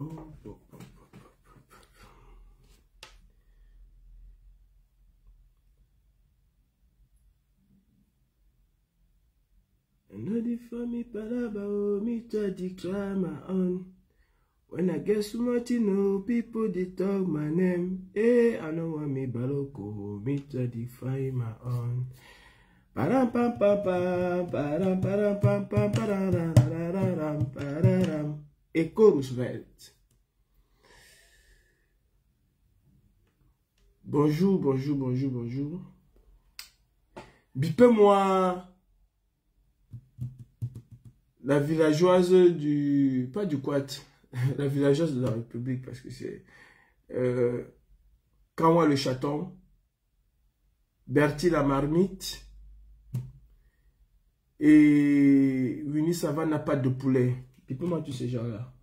Oh, oh, oh. Another for me, palaba, me to declare my own. When I get so much, you know, people they talk my name. Hey, I know want me baloko, me to define my own. Param pam pam pam, param param pam pam, pararam pararam. Echo Roosevelt. Bonjour, bonjour, bonjour, bonjour. Bipez-moi la villageoise du... Pas du Quat, la villageoise de la République, parce que c'est... Kanwa le chaton, Bertie la marmite, et Winnie Sava n'a pas de poulet. Bipez-moi tous ces gens-là.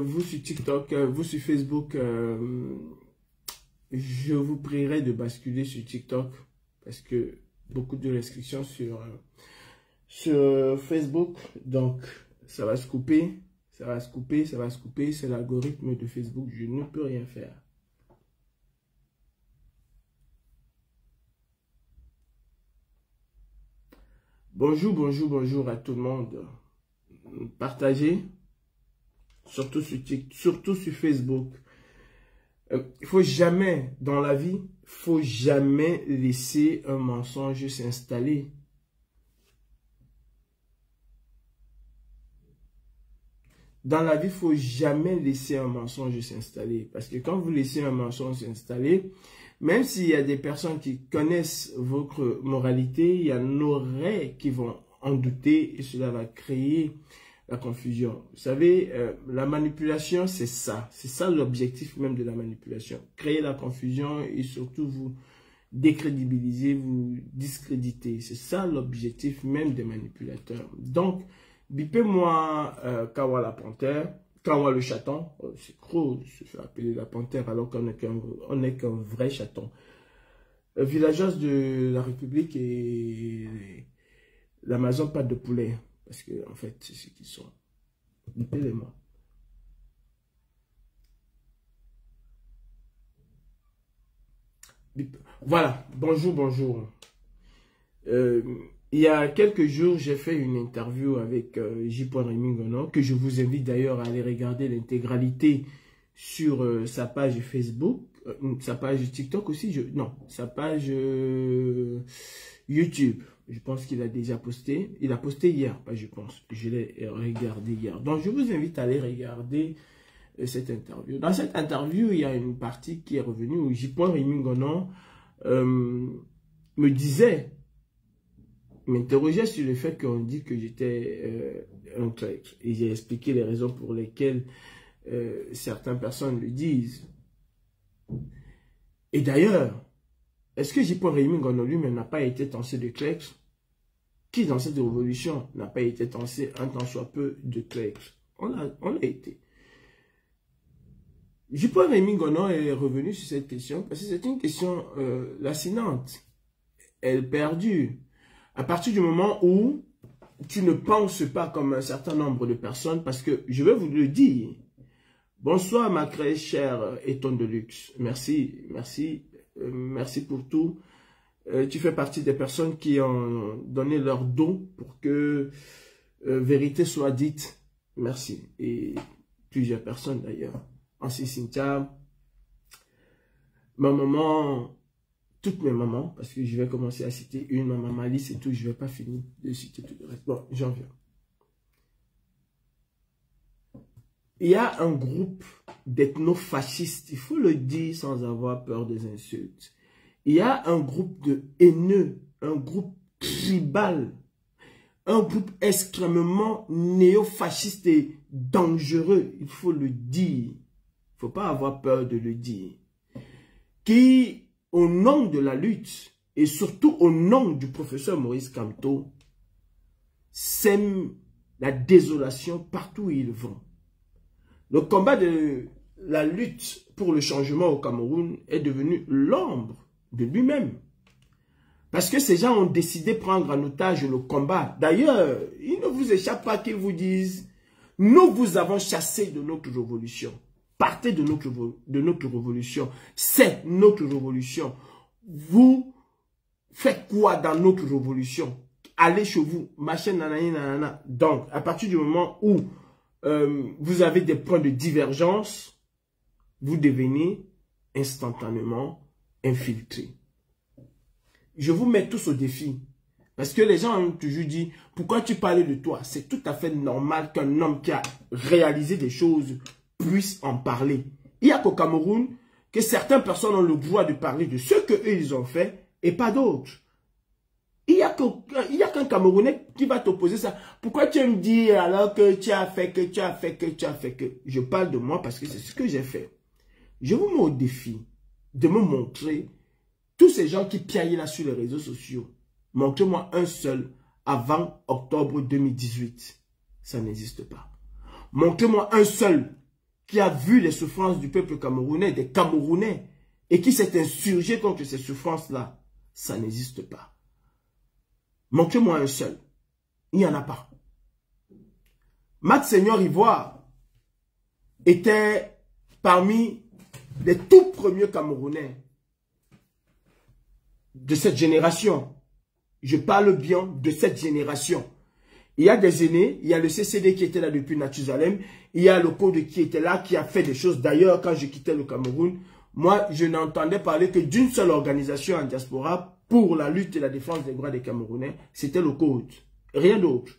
Vous sur TikTok, vous sur Facebook, je vous prierai de basculer sur TikTok parce que beaucoup de restrictions sur Facebook. Donc, ça va se couper, ça va se couper, ça va se couper. C'est l'algorithme de Facebook, je ne peux rien faire. Bonjour, bonjour, bonjour à tout le monde. Partagez. Surtout sur Facebook. Il faut jamais, dans la vie, faut jamais laisser un mensonge s'installer. Dans la vie, il faut jamais laisser un mensonge s'installer. Parce que quand vous laissez un mensonge s'installer, même s'il y a des personnes qui connaissent votre moralité, il y en aurait qui vont en douter et cela va créer la confusion. Vous savez, la manipulation, c'est ça. C'est ça l'objectif même de la manipulation. Créer la confusion et surtout vous décrédibiliser, vous discréditer. C'est ça l'objectif même des manipulateurs. Donc, bipez-moi Kawa la panthère, Kawa le chaton. Oh, c'est trop se faire appeler la panthère alors qu'on n'est qu'un vrai chaton. Villageoise de la République et l'Amazon pas de poulet. Parce que, en fait, c'est ce qu'ils sont. Bipez-les-moi. Voilà. Bonjour, bonjour. Il y a quelques jours, j'ai fait une interview avec J. Rémy Ngono, que je vous invite d'ailleurs à aller regarder l'intégralité sur sa page Facebook, sa page TikTok aussi, non, sa page YouTube. Je pense qu'il a déjà posté. Il a posté hier, pas je pense. Je l'ai regardé hier. Donc, je vous invite à aller regarder cette interview. Dans cette interview, il y a une partie qui est revenue où J. Rémy Ngono me disait, m'interrogeait sur le fait qu'on dit que j'étais un traître. Et j'ai expliqué les raisons pour lesquelles certaines personnes le disent. Et d'ailleurs, est-ce que J. Rémy Ngono lui-même n'a pas été tancé de traître? Qui dans cette révolution n'a pas été tancé un tant soit peu de traître? On l'a été. J. Rémy Ngono est revenu sur cette question parce que c'est une question lacinante. Elle perdure. À partir du moment où tu ne penses pas comme un certain nombre de personnes, parce que je vais vous le dire. Bonsoir ma très chère Eton de Luxe. Merci, merci, merci pour tout. Tu fais partie des personnes qui ont donné leur dos pour que vérité soit dite. Merci. Et plusieurs personnes d'ailleurs. Ainsi Cynthia, ma maman, toutes mes mamans, parce que je vais commencer à citer une, ma maman Alice et tout, je ne vais pas finir de citer tout le reste. Bon, j'en viens. Il y a un groupe d'ethnofascistes, il faut le dire sans avoir peur des insultes. Il y a un groupe de haineux, un groupe tribal, un groupe extrêmement néo-fasciste et dangereux, il faut le dire. Il ne faut pas avoir peur de le dire. Qui, au nom de la lutte, et surtout au nom du professeur Maurice Kamto, sème la désolation partout où ils vont. Le combat de la lutte pour le changement au Cameroun est devenu l'ombre de lui-même. Parce que ces gens ont décidé de prendre en otage le combat. D'ailleurs, il ne vous échappe pas qu'ils vous disent, nous vous avons chassé de notre révolution. Partez de notre révolution. C'est notre révolution. Vous faites quoi dans notre révolution? Allez chez vous. Machin, nanana, nanana. Donc, à partir du moment où vous avez des points de divergence, vous devenez instantanément infiltré. Je vous mets tous au défi. Parce que les gens ont toujours dit, pourquoi tu parles de toi? C'est tout à fait normal qu'un homme qui a réalisé des choses puisse en parler. Il n'y a qu'au Cameroun que certaines personnes ont le droit de parler de ce qu'eux ils ont fait et pas d'autres. Il n'y a qu'un Camerounais qui va t'opposer ça. Pourquoi tu me dis alors que tu as fait que, tu as fait que, tu as fait que? Je parle de moi parce que c'est ce que j'ai fait. Je vous mets au défi de me montrer tous ces gens qui piaillent là sur les réseaux sociaux. Montrez-moi un seul avant octobre 2018. Ça n'existe pas. Montrez-moi un seul qui a vu les souffrances du peuple camerounais, des Camerounais, et qui s'est insurgé contre ces souffrances-là. Ça n'existe pas. Montrez-moi un seul. Il n'y en a pas. Max Seigneur Ivoire était parmi les tout premiers Camerounais de cette génération. Je parle bien de cette génération. Il y a des aînés, il y a le CCD qui était là depuis Mathusalem, il y a le Code qui était là, qui a fait des choses. D'ailleurs, quand je quittais le Cameroun, moi, je n'entendais parler que d'une seule organisation en diaspora pour la lutte et la défense des droits des Camerounais, c'était le Code. Rien d'autre.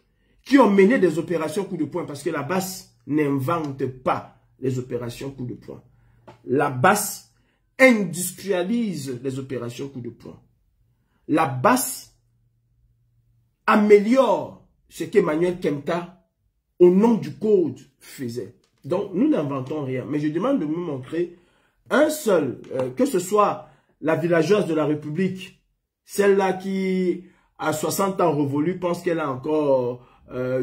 Qui ont mené des opérations coup de poing, parce que la BAS n'invente pas les opérations coup de poing. La BAS industrialise les opérations coup de poing. La BAS améliore ce qu'Emmanuel Kempta, au nom du Code, faisait. Donc, nous n'inventons rien. Mais je demande de me montrer un seul, que ce soit la villageoise de la République, celle-là qui, à 60 ans révolue, pense qu'elle est encore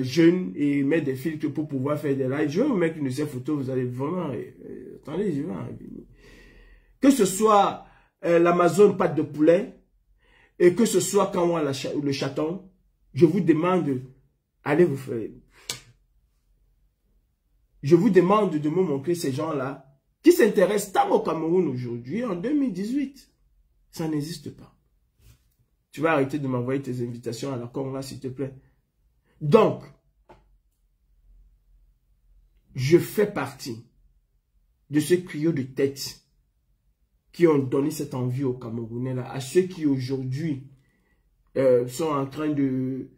jeune et met des filtres pour pouvoir faire des lives. Je vais vous mettre une de ces photos, vous allez vraiment... attendez, je vais... Que ce soit l'Amazon pâte de poulet, et que ce soit Kanwa le chaton, je vous demande, allez vous faire. Je vous demande de me montrer ces gens-là qui s'intéressent tant au Cameroun aujourd'hui, en 2018. Ça n'existe pas. Tu vas arrêter de m'envoyer tes invitations à la Congo, s'il te plaît. Donc, je fais partie de ce trio de têtes qui ont donné cette envie aux Camerounais, là, à ceux qui aujourd'hui sont en train de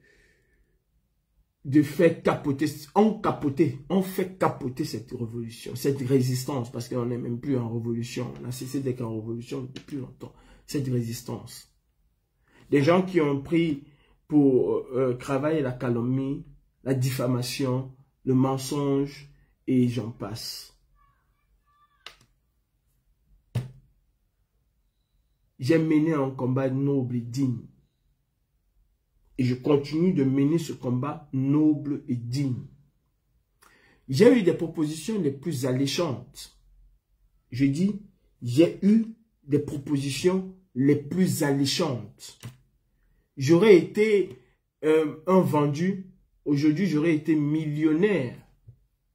faire capoter, on fait capoter cette révolution, cette résistance, parce qu'on n'est même plus en révolution, on a cessé d'être en révolution depuis longtemps, cette résistance. Des gens qui ont pris pour travailler la calomnie, la diffamation, le mensonge, et j'en passe. J'ai mené un combat noble et digne. Et je continue de mener ce combat noble et digne. J'ai eu des propositions les plus alléchantes. Je dis, j'ai eu des propositions les plus alléchantes. J'aurais été un vendu. Aujourd'hui, j'aurais été millionnaire.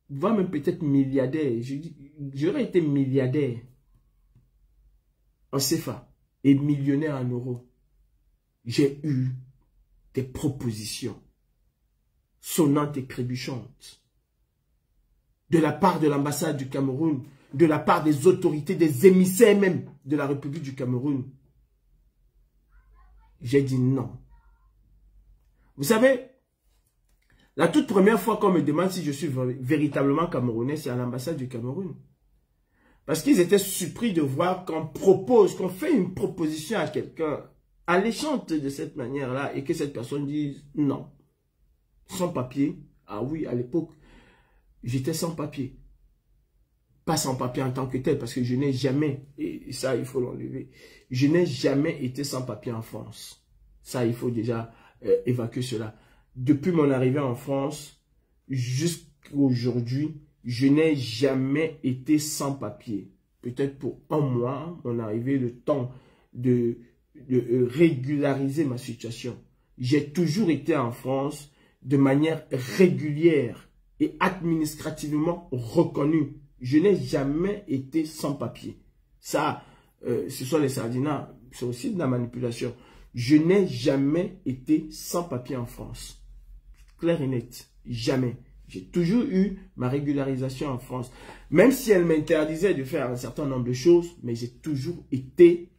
Voire même peut-être milliardaire. J'aurais été milliardaire en CFA et millionnaire en euros. J'ai eu des propositions sonnantes et trébuchantes de la part de l'ambassade du Cameroun, de la part des autorités, des émissaires même de la République du Cameroun. J'ai dit non. Vous savez, la toute première fois qu'on me demande si je suis véritablement camerounais, c'est à l'ambassade du Cameroun. Parce qu'ils étaient surpris de voir qu'on propose, qu'on fait une proposition à quelqu'un alléchante de cette manière-là et que cette personne dise non. Sans papier. Ah oui, à l'époque, j'étais sans papier. Pas sans papier en tant que tel, parce que je n'ai jamais, et ça il faut l'enlever, je n'ai jamais été sans papier en France. Ça il faut déjà évacuer cela. Depuis mon arrivée en France, jusqu'à aujourd'hui, je n'ai jamais été sans papier. Peut-être pour un mois, mon arrivée, le temps de régulariser ma situation. J'ai toujours été en France de manière régulière et administrativement reconnue. Je n'ai jamais été sans papier. Ça, ce sont les sardinats, c'est aussi de la manipulation. Je n'ai jamais été sans papier en France. Clair et net. Jamais. J'ai toujours eu ma régularisation en France. Même si elle m'interdisait de faire un certain nombre de choses, mais j'ai toujours été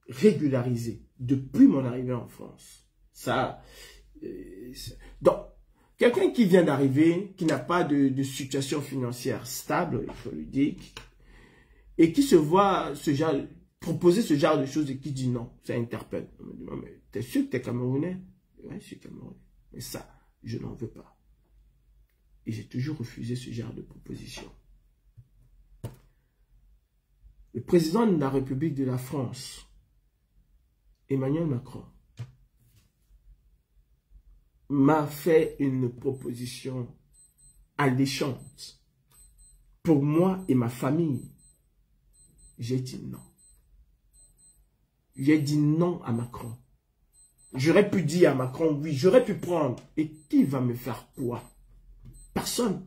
régularisé depuis mon arrivée en France. Ça, donc, quelqu'un qui vient d'arriver, qui n'a pas de situation financière stable, il faut lui dire, et qui se voit proposer ce genre de choses et qui dit non, ça interpelle. On me dit, mais t'es sûr que t'es Camerounais? Oui, je suis Camerounais. Mais ça, je n'en veux pas. Et j'ai toujours refusé ce genre de proposition. Le président de la République de la France, Emmanuel Macron, m'a fait une proposition alléchante pour moi et ma famille. J'ai dit non. J'ai dit non à Macron. J'aurais pu dire à Macron oui, j'aurais pu prendre. Et qui va me faire quoi? Personne.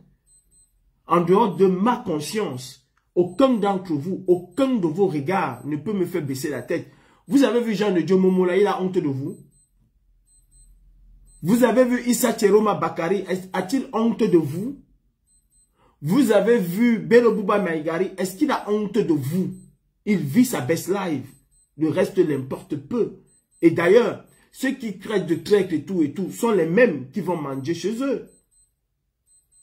En dehors de ma conscience, aucun d'entre vous, aucun de vos regards ne peut me faire baisser la tête. Vous avez vu Jean de Dieu Momola, il a honte de vous? Vous avez vu Issa Tcheroma Bakari, a-t-il honte de vous? Vous avez vu Bello Bouba Maïgari, est-ce qu'il a honte de vous? Il vit sa best life. Le reste l'importe peu. Et d'ailleurs, ceux qui traitent de traître et tout, sont les mêmes qui vont manger chez eux.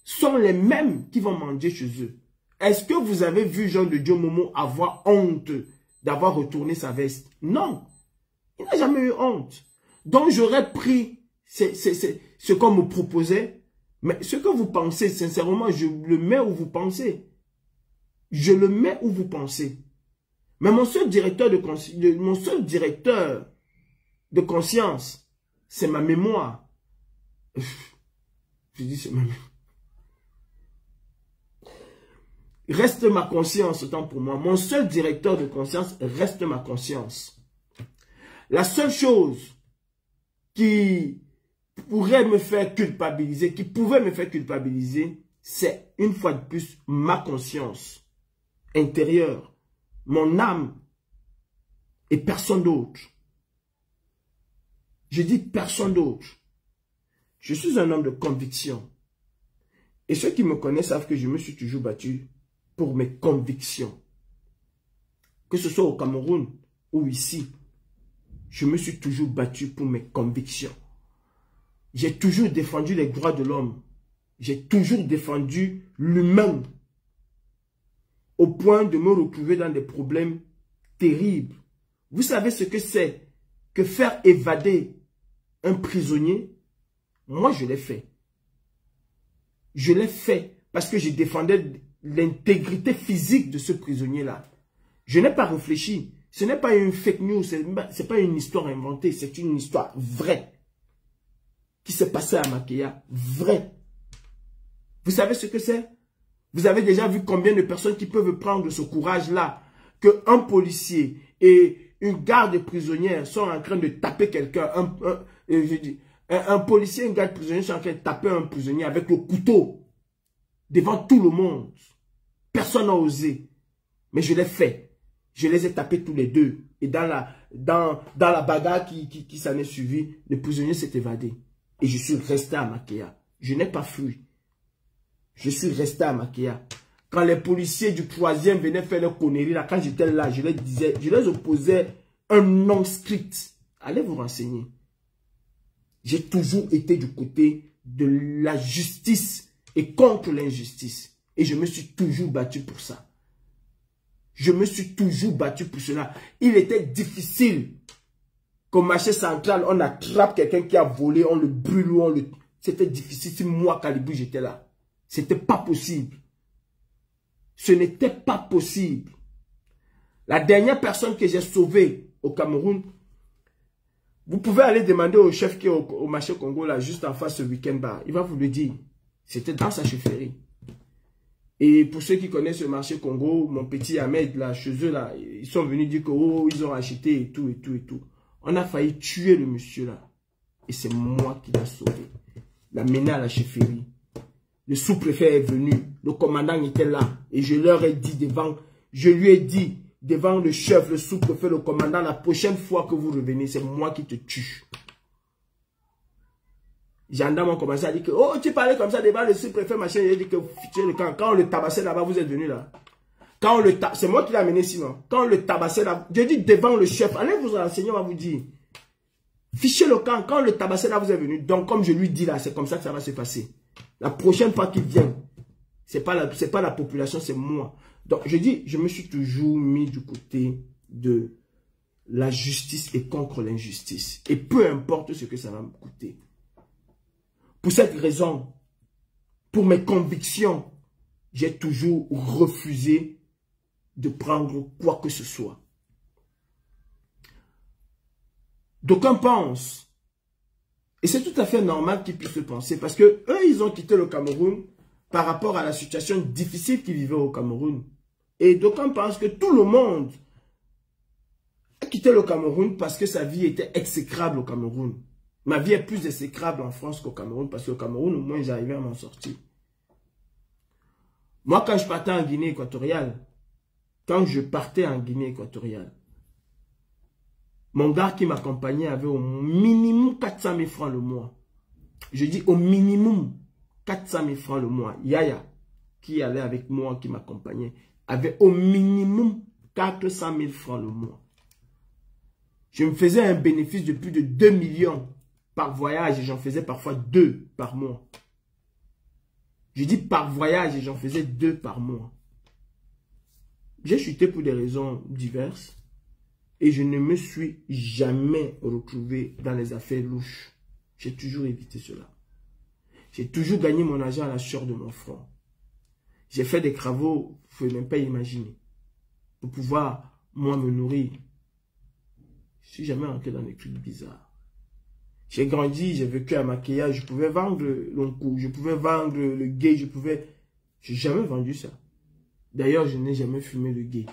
Sont les mêmes qui vont manger chez eux. Est-ce que vous avez vu Jean de Dieu Momo avoir honte d'avoir retourné sa veste? Non. Il n'a jamais eu honte. Donc j'aurais pris ce qu'on me proposait. Mais ce que vous pensez, sincèrement, je le mets où vous pensez. Je le mets où vous pensez. Mais mon seul directeur de conscience, c'est ma mémoire. Je dis c'est ma mémoire. Reste ma conscience autant pour moi. Mon seul directeur de conscience reste ma conscience. La seule chose qui pourrait me faire culpabiliser, qui pouvait me faire culpabiliser, c'est une fois de plus ma conscience intérieure, mon âme et personne d'autre. Je dis personne d'autre. Je suis un homme de conviction. Et ceux qui me connaissent savent que je me suis toujours battu pour mes convictions. Que ce soit au Cameroun ou ici, je me suis toujours battu pour mes convictions. J'ai toujours défendu les droits de l'homme. J'ai toujours défendu l'humain. Au point de me retrouver dans des problèmes terribles. Vous savez ce que c'est que faire évader un prisonnier? Moi, je l'ai fait. Je l'ai fait parce que je défendais l'intégrité physique de ce prisonnier-là. Je n'ai pas réfléchi. Ce n'est pas une fake news, ce n'est pas une histoire inventée, c'est une histoire vraie qui s'est passée à Makéa. Vraie. Vous savez ce que c'est? Vous avez déjà vu combien de personnes qui peuvent prendre ce courage-là, qu'un policier et une garde prisonnière sont en train de taper quelqu'un, un policier et une garde prisonnière sont en train de taper un prisonnier avec le couteau devant tout le monde. Personne n'a osé. Mais je l'ai fait. Je les ai tapés tous les deux. Et dans la bagarre qui s'en est suivie, le prisonnier s'est évadé. Et je suis resté à Makéa. Je n'ai pas fui. Je suis resté à Makéa. Quand les policiers du 3e venaient faire leurs conneries, là, quand j'étais là, je les opposais un non strict. Allez vous renseigner. J'ai toujours été du côté de la justice et contre l'injustice. Et je me suis toujours battu pour ça. Je me suis toujours battu pour cela. Il était difficile qu'au marché central, on attrape quelqu'un qui a volé, on le brûle, C'était difficile si moi, Kalibou, j'étais là. C'était pas possible. Ce n'était pas possible. La dernière personne que j'ai sauvée au Cameroun, vous pouvez aller demander au chef qui est au marché Congo, là, juste en face ce week-end bar. Il va vous le dire. C'était dans sa chefferie. Et pour ceux qui connaissent le marché Congo, mon petit Ahmed, là, chez eux, là, ils sont venus dire que, oh, ils ont acheté et tout. On a failli tuer le monsieur là. Et c'est moi qui l'ai sauvé. L'a mené à la chefferie. Le sous-préfet est venu. Le commandant était là. Et je leur ai dit devant, je lui ai dit devant le chef, le sous-préfet, le commandant, la prochaine fois que vous revenez, c'est moi qui te tue. Les gendarmes ont commencé à dire que, oh, tu parlais comme ça devant le sous-préfet, machin. Il a dit que, quand on le tabassait là-bas, vous êtes venu là. Quand on le c'est moi qui l'ai amené sinon. Quand on le tabassait là, je dis devant le chef, allez vous renseigner, on va vous dire. Fichez le camp, quand on le tabassait là, vous êtes venu. Donc, comme je lui dis là, c'est comme ça que ça va se passer. La prochaine fois qu'il vient, c'est pas la population, c'est moi. Donc, je dis, je me suis toujours mis du côté de la justice et contre l'injustice. Et peu importe ce que ça va me coûter. Pour cette raison, pour mes convictions, j'ai toujours refusé de prendre quoi que ce soit. D'aucuns pensent, et c'est tout à fait normal qu'ils puissent le penser, parce que eux, ils ont quitté le Cameroun par rapport à la situation difficile qu'ils vivaient au Cameroun. Et d'aucuns pensent que tout le monde a quitté le Cameroun parce que sa vie était exécrable au Cameroun. Ma vie est plus exécrable en France qu'au Cameroun, parce qu'au Cameroun, au moins, j'arrivais à m'en sortir. Moi, quand je partais en Guinée équatoriale, mon gars qui m'accompagnait avait au minimum 400 000 francs le mois. Je dis au minimum 400 000 francs le mois. Yaya, qui allait avec moi, qui m'accompagnait, avait au minimum 400 000 francs le mois. Je me faisais un bénéfice de plus de 2 millions par voyage et j'en faisais parfois 2 par mois. Je dis par voyage et j'en faisais 2 par mois. J'ai chuté pour des raisons diverses. Et je ne me suis jamais retrouvé dans les affaires louches. J'ai toujours évité cela. J'ai toujours gagné mon argent à la sueur de mon front. J'ai fait des travaux, vous ne pouvez même pas imaginer, pour pouvoir, moi, me nourrir. Je ne suis jamais rentré dans des trucs bizarres. J'ai grandi, j'ai vécu à maquillage, je pouvais vendre l'onkou, je pouvais vendre le gay, je pouvais... J'ai jamais vendu ça. D'ailleurs, je n'ai jamais fumé le gay.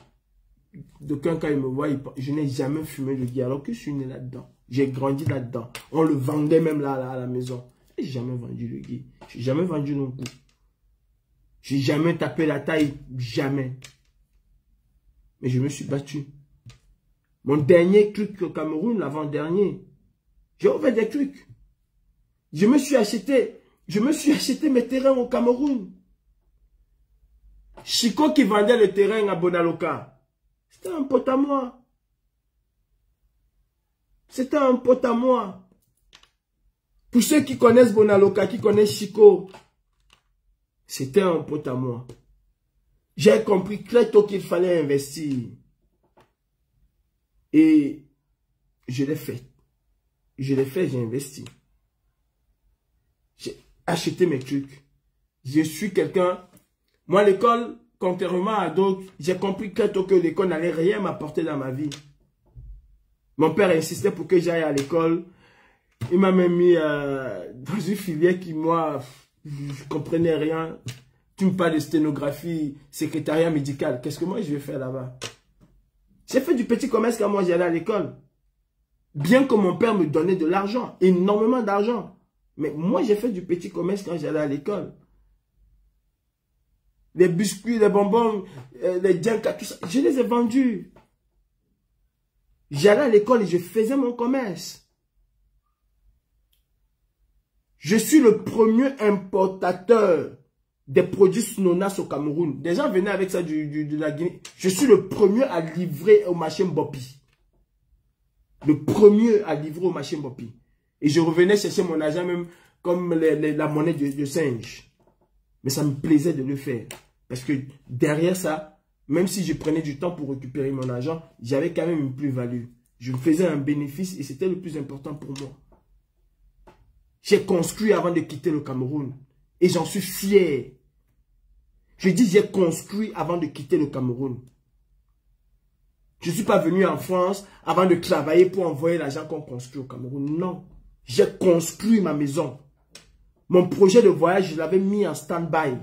D'aucuns, quand ils me voient, je n'ai jamais fumé le gay, alors que je suis né là-dedans. J'ai grandi là-dedans. On le vendait même là à la maison. Je n'ai jamais vendu le gay. Je n'ai jamais vendu non plus. Je n'ai jamais tapé la taille. Jamais. Mais je me suis battu. Mon dernier truc au Cameroun, l'avant-dernier, j'ai ouvert des trucs. Je me suis acheté mes terrains au Cameroun. Chico qui vendait le terrain à Bonaloka. C'était un pote à moi. C'était un pote à moi. Pour ceux qui connaissent Bonaloka, qui connaissent Chico, c'était un pote à moi. J'ai compris très tôt qu'il fallait investir. Et je l'ai fait. Je l'ai fait, j'ai investi. J'ai acheté mes trucs. Je suis quelqu'un... Moi, l'école... Contrairement à d'autres, j'ai compris très tôt que l'école n'allait rien m'apporter dans ma vie. Mon père insistait pour que j'aille à l'école. Il m'a même mis dans une filière qui, moi, je ne comprenais rien. Tu me parles de sténographie, secrétariat médical. Qu'est-ce que moi je vais faire là-bas? J'ai fait du petit commerce quand moi j'allais à l'école. Bien que mon père me donnait de l'argent, énormément d'argent. Mais moi j'ai fait du petit commerce quand j'allais à l'école. Les biscuits, les bonbons, les djankas, tout ça, je les ai vendus. J'allais à l'école et je faisais mon commerce. Je suis le premier importateur des produits Snonas au Cameroun. Des gens venaient avec ça de la Guinée. Je suis le premier à livrer au marché Mbopi. Le premier à livrer au marché Mbopi. Et je revenais chercher mon argent même comme la monnaie de singe. Mais ça me plaisait de le faire. Parce que derrière ça, même si je prenais du temps pour récupérer mon argent, j'avais quand même une plus-value. Je me faisais un bénéfice et c'était le plus important pour moi. J'ai construit avant de quitter le Cameroun. Et j'en suis fier. Je dis j'ai construit avant de quitter le Cameroun. Je ne suis pas venu en France avant de travailler pour envoyer l'argent qu'on construit au Cameroun. Non. J'ai construit ma maison. Mon projet de voyage, je l'avais mis en stand-by.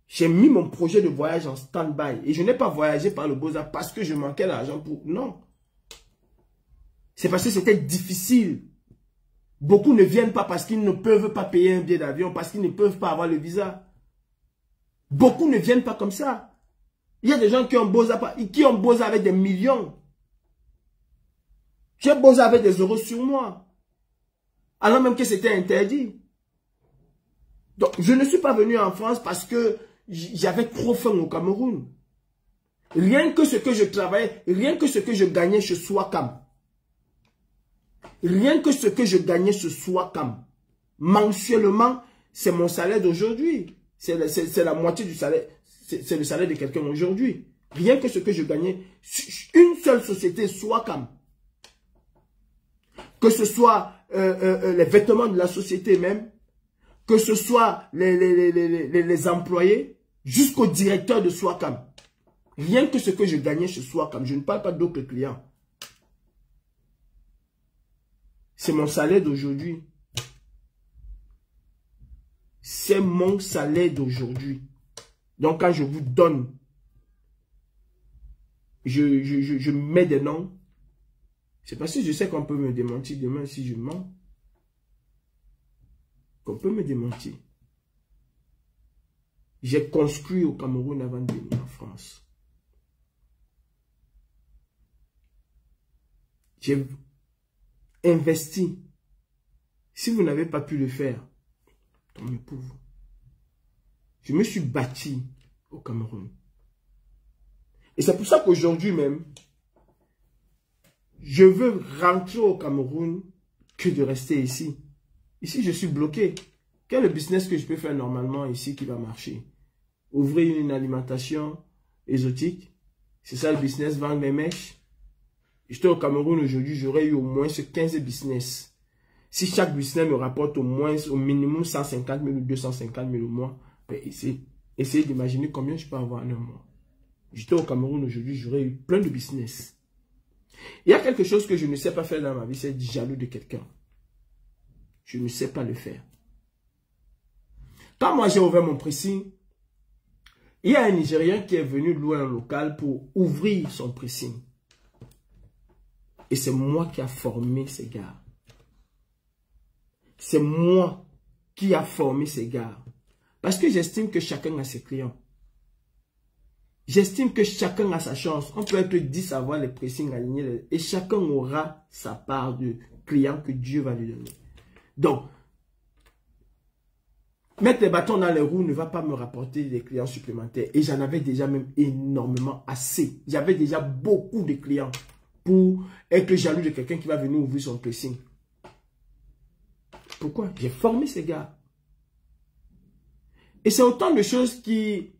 J'ai mis mon projet de voyage en stand-by. Et je n'ai pas voyagé par le Beaux-Arts parce que je manquais d'argent pour... Non. C'est parce que c'était difficile. Beaucoup ne viennent pas parce qu'ils ne peuvent pas payer un billet d'avion, parce qu'ils ne peuvent pas avoir le visa. Beaucoup ne viennent pas comme ça. Il y a des gens qui ont Boza avec des millions. J'ai Boza avec des euros sur moi. Alors même que c'était interdit. Donc, je ne suis pas venu en France parce que j'avais trop faim au Cameroun. Rien que ce que je travaillais, rien que ce que je gagnais chez Swakam. Rien que ce que je gagnais chez Swakam. Mensuellement, c'est mon salaire d'aujourd'hui. C'est la moitié du salaire. C'est le salaire de quelqu'un aujourd'hui. Rien que ce que je gagnais. Une seule société, Swakam. Que ce soit les vêtements de la société même. Que ce soit les employés. Jusqu'au directeur de Swakam. Rien que ce que je gagnais chez Swakam. Je ne parle pas d'autres clients. C'est mon salaire d'aujourd'hui. C'est mon salaire d'aujourd'hui. Donc quand je vous donne, je mets des noms, c'est parce que je sais qu'on peut me démentir demain si je mens. Qu'on peut me démentir. J'ai construit au Cameroun avant de venir en France. J'ai investi. Si vous n'avez pas pu le faire, tant mieux pour vous. Je me suis bâti au Cameroun. Et c'est pour ça qu'aujourd'hui même, je veux rentrer au Cameroun que de rester ici. Ici, je suis bloqué. Quel est le business que je peux faire normalement ici qui va marcher? Ouvrir une alimentation exotique. C'est ça le business, vendre les mèches. J'étais au Cameroun aujourd'hui, j'aurais eu au moins 15 business. Si chaque business me rapporte au minimum 150 000 ou 250 000 au mois, ben essayez d'imaginer combien je peux avoir en un mois. J'étais au Cameroun aujourd'hui, j'aurais eu plein de business. Il y a quelque chose que je ne sais pas faire dans ma vie, c'est être jaloux de quelqu'un. Je ne sais pas le faire. Quand moi j'ai ouvert mon pressing, il y a un Nigérien qui est venu louer un local pour ouvrir son pressing. Et c'est moi qui a formé ces gars. C'est moi qui a formé ces gars. Parce que j'estime que chacun a ses clients. J'estime que chacun a sa chance. On peut être 10 à avoir les pressings alignés. Et chacun aura sa part de clients que Dieu va lui donner. Donc, mettre les bâtons dans les roues ne va pas me rapporter des clients supplémentaires. Et j'en avais déjà même énormément assez. J'avais déjà beaucoup de clients pour être jaloux de quelqu'un qui va venir ouvrir son pressing. Pourquoi? J'ai formé ces gars. Et c'est autant de choses qui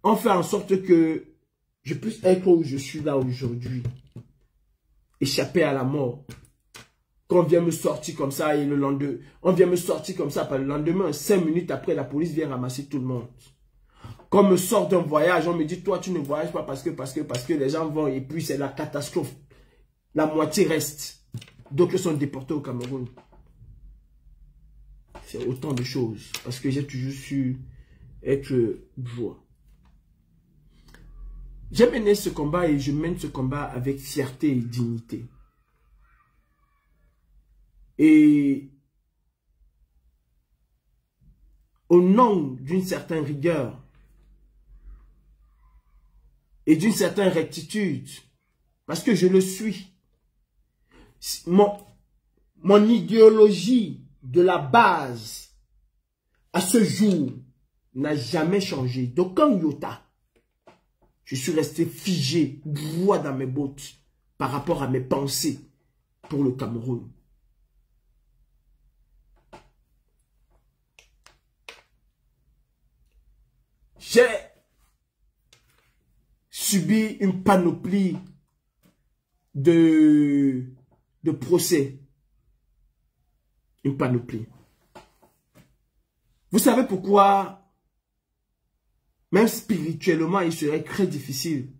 ont fait en sorte que je puisse être où je suis là aujourd'hui. Échapper à la mort. Qu'on vient me sortir comme ça et le lendemain, on vient me sortir comme ça, par le lendemain, 5 minutes après, la police vient ramasser tout le monde. Quand on me sort d'un voyage, on me dit, toi tu ne voyages pas parce que les gens vont et puis c'est la catastrophe. La moitié reste. D'autres sont déportés au Cameroun. C'est autant de choses. Parce que j'ai toujours su être joie. J'ai mené ce combat et je mène ce combat avec fierté et dignité. Et au nom d'une certaine rigueur et d'une certaine rectitude, parce que je le suis, mon idéologie de la base à ce jour n'a jamais changé. D'aucun iota. Je suis resté figé, droit dans mes bottes par rapport à mes pensées pour le Cameroun. J'ai subi une panoplie de procès. Une panoplie. Vous savez pourquoi, même spirituellement, il serait très difficile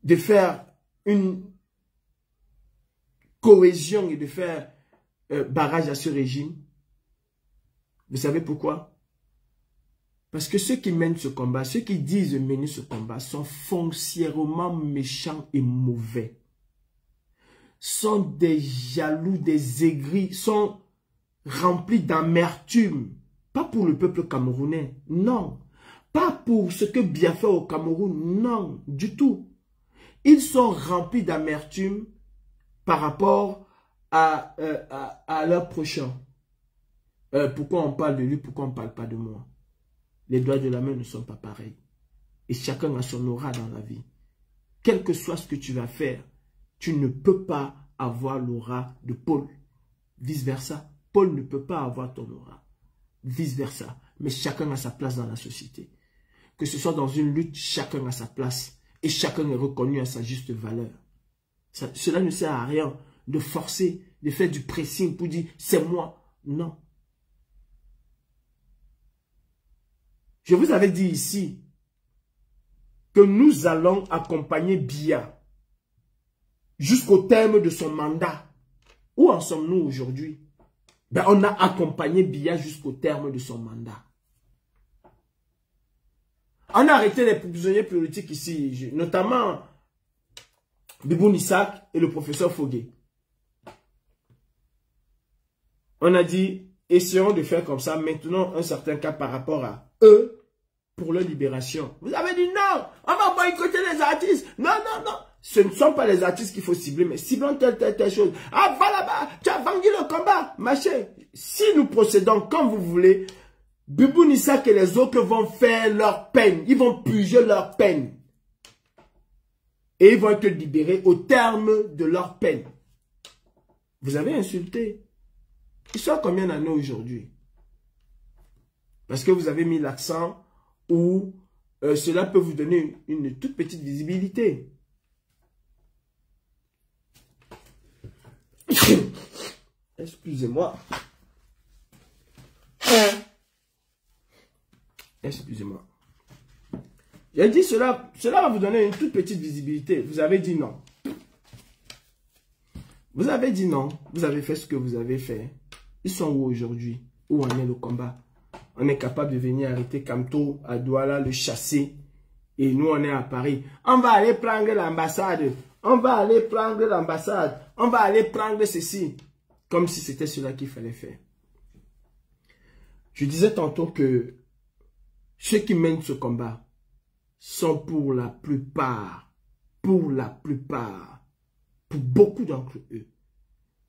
de faire une cohésion et de faire barrage à ce régime? Vous savez pourquoi? Parce que ceux qui mènent ce combat, ceux qui disent mener ce combat, sont foncièrement méchants et mauvais. sont des jaloux, des aigris, sont remplis d'amertume. Pas pour le peuple camerounais, non. Pas pour ce que Biya fait au Cameroun, non, du tout. Ils sont remplis d'amertume par rapport à leur prochain. Pourquoi on parle de lui, pourquoi on ne parle pas de moi? Les doigts de la main ne sont pas pareils. Et chacun a son aura dans la vie. Quel que soit ce que tu vas faire, tu ne peux pas avoir l'aura de Paul. Vice versa. Paul ne peut pas avoir ton aura. Vice versa. Mais chacun a sa place dans la société. Que ce soit dans une lutte, chacun a sa place. Et chacun est reconnu à sa juste valeur. Cela ne sert à rien de forcer, de faire du pressing pour dire c'est moi. Non. Je vous avais dit ici que nous allons accompagner Biya jusqu'au terme de son mandat. Où en sommes-nous aujourd'hui? Ben, on a accompagné Biya jusqu'au terme de son mandat. On a arrêté les prisonniers politiques ici, notamment Biboun Isaac et le professeur Fogué. On a dit, essayons de faire comme ça, maintenant un certain cas par rapport à eux pour leur libération. Vous avez dit non, on va boycotter les artistes. Non, non, non. Ce ne sont pas les artistes qu'il faut cibler, mais ciblons telle chose. Ah, va là-bas, tu as vendu le combat, machin. Si nous procédons comme vous voulez, Biboun Isaac et les autres vont faire leur peine. Ils vont purger leur peine. Et ils vont être libérés au terme de leur peine. Vous avez insulté. Ils sont combien d'années aujourd'hui? Parce que vous avez mis l'accent où cela peut vous donner une toute petite visibilité. Excusez-moi. Excusez-moi. J'ai dit cela va vous donner une toute petite visibilité. Vous avez dit non. Vous avez dit non. Vous avez fait ce que vous avez fait. Ils sont où aujourd'hui? Où en est le combat? On est capable de venir arrêter Kamto à Douala, le chasser. Et nous, on est à Paris. On va aller prendre l'ambassade. On va aller prendre l'ambassade. On va aller prendre ceci. Comme si c'était cela qu'il fallait faire. Je disais tantôt que ceux qui mènent ce combat sont pour la plupart, pour beaucoup d'entre eux,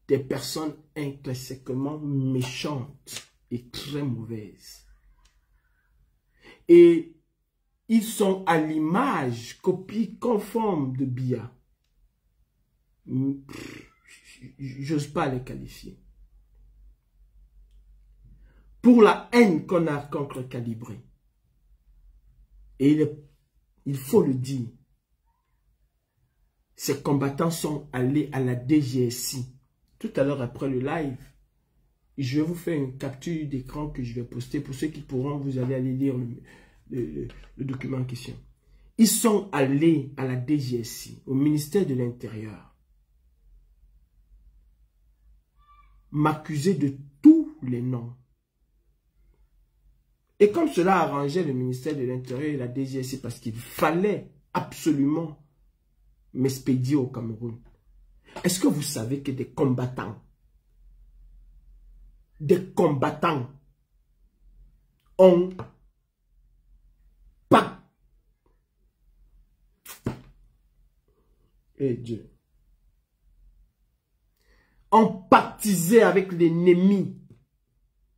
des personnes intrinsèquement méchantes et très mauvaises. Et ils sont à l'image, copie conforme de Biya. J'ose pas les qualifier. Pour la haine qu'on a contre Calibré. Et il faut le dire. Ces combattants sont allés à la DGSI. Tout à l'heure après le live, je vais vous faire une capture d'écran que je vais poster. Pour ceux qui pourront, vous allez aller lire le document en question. Ils sont allés à la DGSI, au ministère de l'Intérieur, m'accuser de tous les noms. Et comme cela arrangeait le ministère de l'Intérieur et la DGSI, parce qu'il fallait absolument m'expédier au Cameroun. Est-ce que vous savez que des combattants ont pas... Eh Dieu. Ont pactisé avec l'ennemi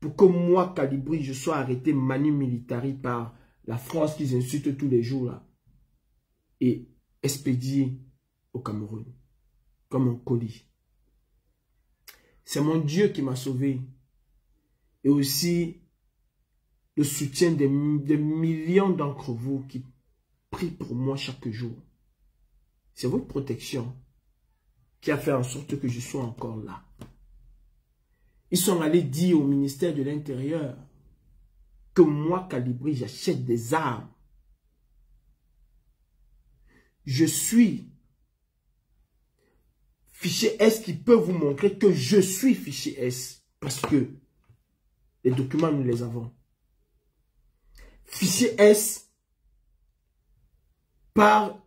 pour que moi, Calibré, je sois arrêté manu militari par la France qu'ils insultent tous les jours là, et expédié au Cameroun comme un colis. C'est mon Dieu qui m'a sauvé et aussi le soutien des millions d'entre vous qui prient pour moi chaque jour. C'est votre protection qui a fait en sorte que je sois encore là. Ils sont allés dire au ministère de l'Intérieur que moi, Calibré, j'achète des armes. Je suis fichier S qui peut vous montrer que je suis fichier S. Parce que les documents, nous les avons. Fichier S par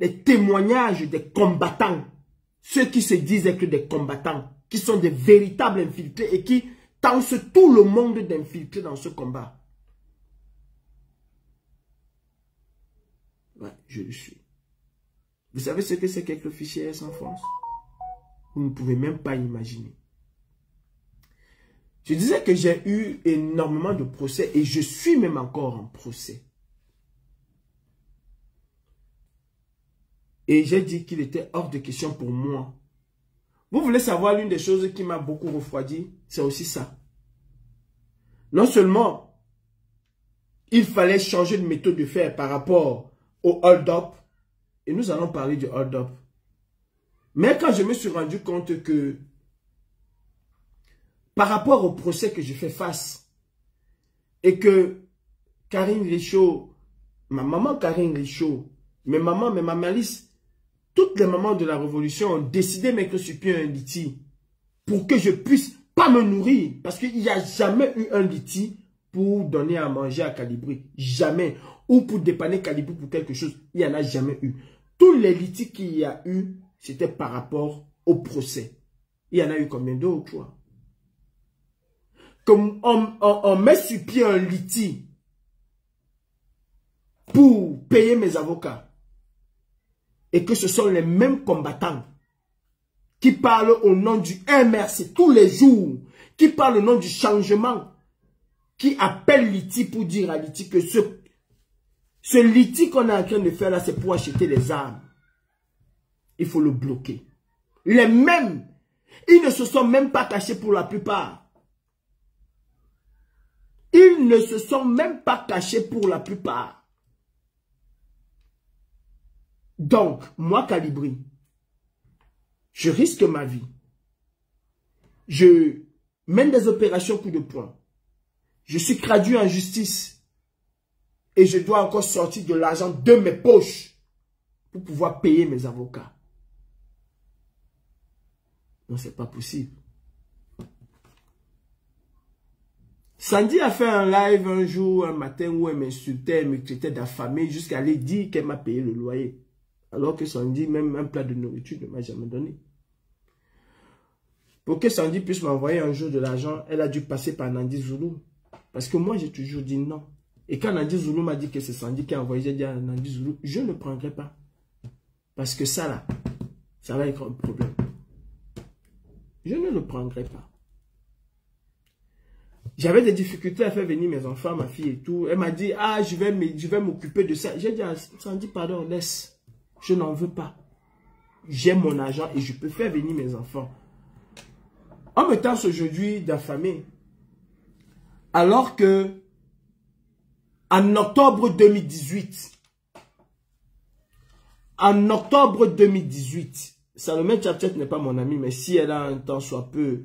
les témoignages des combattants ceux qui se disent être des combattants, qui sont des véritables infiltrés et qui tentent tout le monde d'infiltrer dans ce combat. Ouais, je le suis. Vous savez ce que c'est qu'être fichier S en France? Vous ne pouvez même pas imaginer. Je disais que j'ai eu énormément de procès et je suis même encore en procès. Et j'ai dit qu'il était hors de question pour moi. Vous voulez savoir l'une des choses qui m'a beaucoup refroidi? C'est aussi ça. Non seulement il fallait changer de méthode de faire par rapport au hold-up, et nous allons parler du hold-up. Mais quand je me suis rendu compte que par rapport au procès que je fais face, et que Karine Richaud, ma maman Karine Richaud, mes mamans, mes mamalistes, toutes les mamans de la Révolution ont décidé de mettre sur pied un liti pour que je puisse pas me nourrir. Parce qu'il n'y a jamais eu un liti pour donner à manger à Calibri. Jamais. Ou pour dépanner Calibri pour quelque chose. Il n'y en a jamais eu. Tous les litis qu'il y a eu, c'était par rapport au procès. Il y en a eu combien d'autres, tu vois? Comme on met sur pied un liti pour payer mes avocats. Et que ce sont les mêmes combattants qui parlent au nom du MRC tous les jours, qui parlent au nom du changement, qui appellent Liti pour dire à Liti que ce Liti qu'on est en train de faire là, c'est pour acheter les armes. Il faut le bloquer. Les mêmes, ils ne se sont même pas cachés pour la plupart. Ils ne se sont même pas cachés pour la plupart. Donc, moi, Calibri, je risque ma vie. Je mène des opérations coup de poing. Je suis traduit en justice. Et je dois encore sortir de l'argent de mes poches pour pouvoir payer mes avocats. Non, c'est pas possible. Sandy a fait un live un jour, un matin, où elle m'insultait, elle me traitait d'affamée jusqu'à aller dire qu'elle m'a payé le loyer. Alors que Sandy, même un plat de nourriture, ne m'a jamais donné. Pour que Sandy puisse m'envoyer un jour de l'argent, elle a dû passer par Nandi Zoulou. Parce que moi, j'ai toujours dit non. Et quand Nandi Zoulou m'a dit que c'est Sandy qui a envoyé, j'ai dit à Nandi Zoulou, je ne prendrai pas. Parce que ça là, ça va être un problème. Je ne le prendrai pas. J'avais des difficultés à faire venir mes enfants, ma fille et tout. Elle m'a dit, ah, je vais m'occuper de ça. J'ai dit à Sandy, pardon, laisse. Je n'en veux pas. J'ai mon argent et je peux faire venir mes enfants. On me tente aujourd'hui d'affamer. Alors que, en octobre 2018, Salomé Tchapchet n'est pas mon ami, mais si elle a un temps soit peu,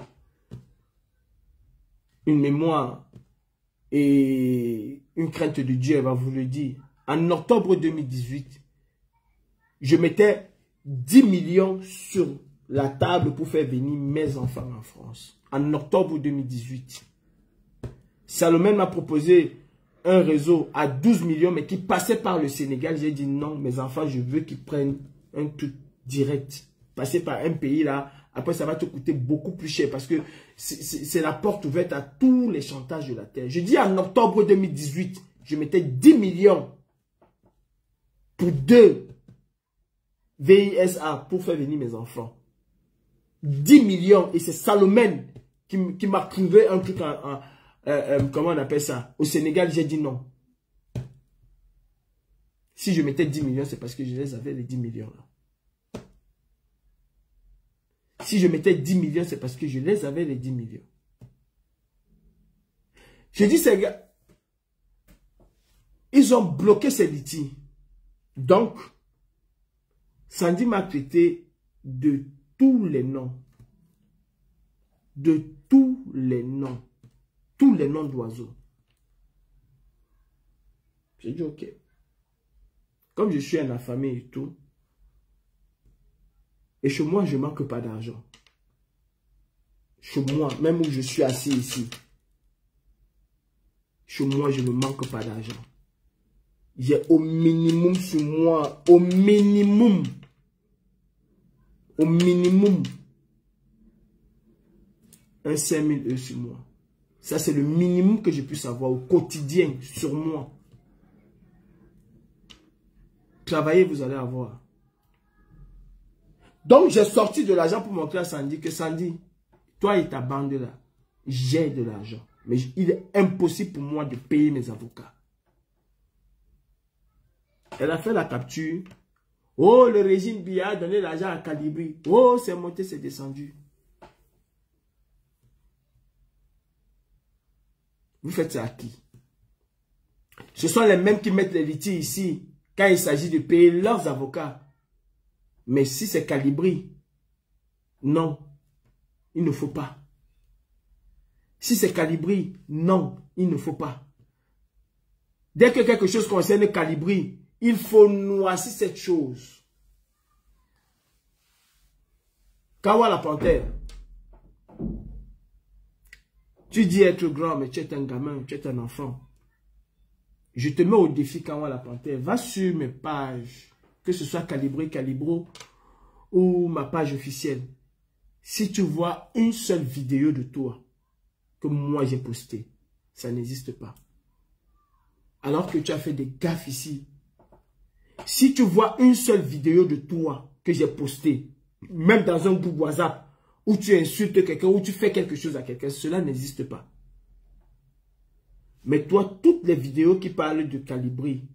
une mémoire et une crainte de Dieu, elle va vous le dire. En octobre 2018, je mettais 10 millions sur la table pour faire venir mes enfants en France. En octobre 2018. Salomé m'a proposé un réseau à 12 millions, mais qui passait par le Sénégal. J'ai dit non, mes enfants, je veux qu'ils prennent un truc direct. Passer par un pays là, après ça va te coûter beaucoup plus cher parce que c'est la porte ouverte à tous les chantages de la terre. Je dis en octobre 2018, je mettais 10 millions pour 2 VISA pour faire venir mes enfants. 10 millions. Et c'est Salomé qui m'a trouvé un truc comment on appelle ça? Au Sénégal, j'ai dit non. Si je mettais 10 millions, c'est parce que je les avais, les 10 millions là. Si je mettais 10 millions, c'est parce que je les avais, les 10 millions. Je dis, ces gars, ils ont bloqué ces litiges. Donc, Sandy m'a traité de tous les noms. De tous les noms. Tous les noms d'oiseaux. J'ai dit, ok. Comme je suis un affamé et tout, et chez moi, je ne manque pas d'argent. Chez moi, même où je suis assis ici, chez moi, je ne manque pas d'argent. J'ai au minimum sur moi, au minimum au minimum, un 5 000 € sur moi. Ça, c'est le minimum que je puisse avoir au quotidien sur moi. Travaillez, vous allez avoir. Donc, j'ai sorti de l'argent pour montrer à Sandy que Sandy, toi et ta bande là, j'ai de l'argent. Mais il est impossible pour moi de payer mes avocats. Elle a fait la capture. Oh, le régime Biya a donné l'argent à Calibri. Oh, c'est monté, c'est descendu. Vous faites ça à qui? Ce sont les mêmes qui mettent les litiges ici quand il s'agit de payer leurs avocats. Mais si c'est Calibri, non, il ne faut pas. Si c'est Calibri, non, il ne faut pas. Dès que quelque chose concerne Calibri, il faut noircir cette chose. Kawa la panthère. Tu dis être grand, mais tu es un gamin, tu es un enfant. Je te mets au défi, Kawa la panthère. Va sur mes pages, que ce soit Calibri, Calibro ou ma page officielle. Si tu vois une seule vidéo de toi que moi j'ai postée, ça n'existe pas. Alors que tu as fait des gaffes ici. Si tu vois une seule vidéo de toi que j'ai postée, même dans un groupe WhatsApp, où tu insultes quelqu'un, où tu fais quelque chose à quelqu'un, cela n'existe pas. Mais toi, toutes les vidéos qui parlent de Calibri,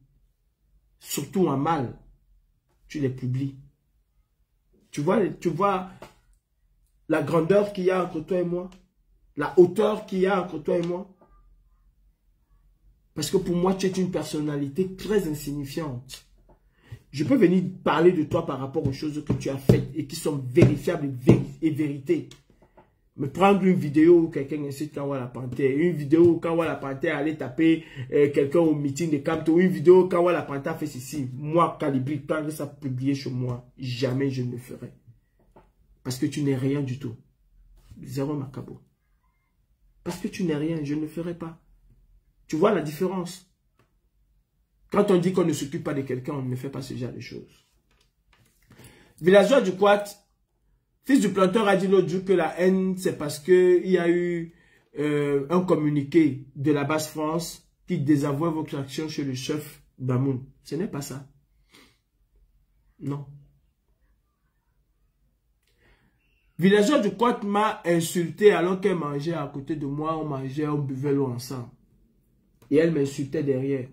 surtout en mal, tu les publies. Tu vois la grandeur qu'il y a entre toi et moi, la hauteur qu'il y a entre toi et moi. Parce que pour moi, tu es une personnalité très insignifiante. Je peux venir parler de toi par rapport aux choses que tu as faites et qui sont vérifiables et vérités. Mais prendre une vidéo où quelqu'un incite Kawa la panthère, une vidéo où Kawa la panthère allait taper quelqu'un au meeting de camp, ou une vidéo où Kawa la panthère fait ceci. Moi, Calibri, quand ça publié chez moi, jamais je ne le ferai. Parce que tu n'es rien du tout. Zéro macabo. Parce que tu n'es rien, je ne le ferai pas. Tu vois la différence? Quand on dit qu'on ne s'occupe pas de quelqu'un, on ne fait pas ce genre de choses. Villageois du Quat, fils du planteur a dit l'autre jour que la haine, c'est parce qu'il y a eu un communiqué de la base France qui désavoue votre action chez le chef Bamoun. Ce n'est pas ça. Non. Villageois du Quat m'a insulté alors qu'elle mangeait à côté de moi, on mangeait, on buvait l'eau ensemble. Et elle m'insultait derrière.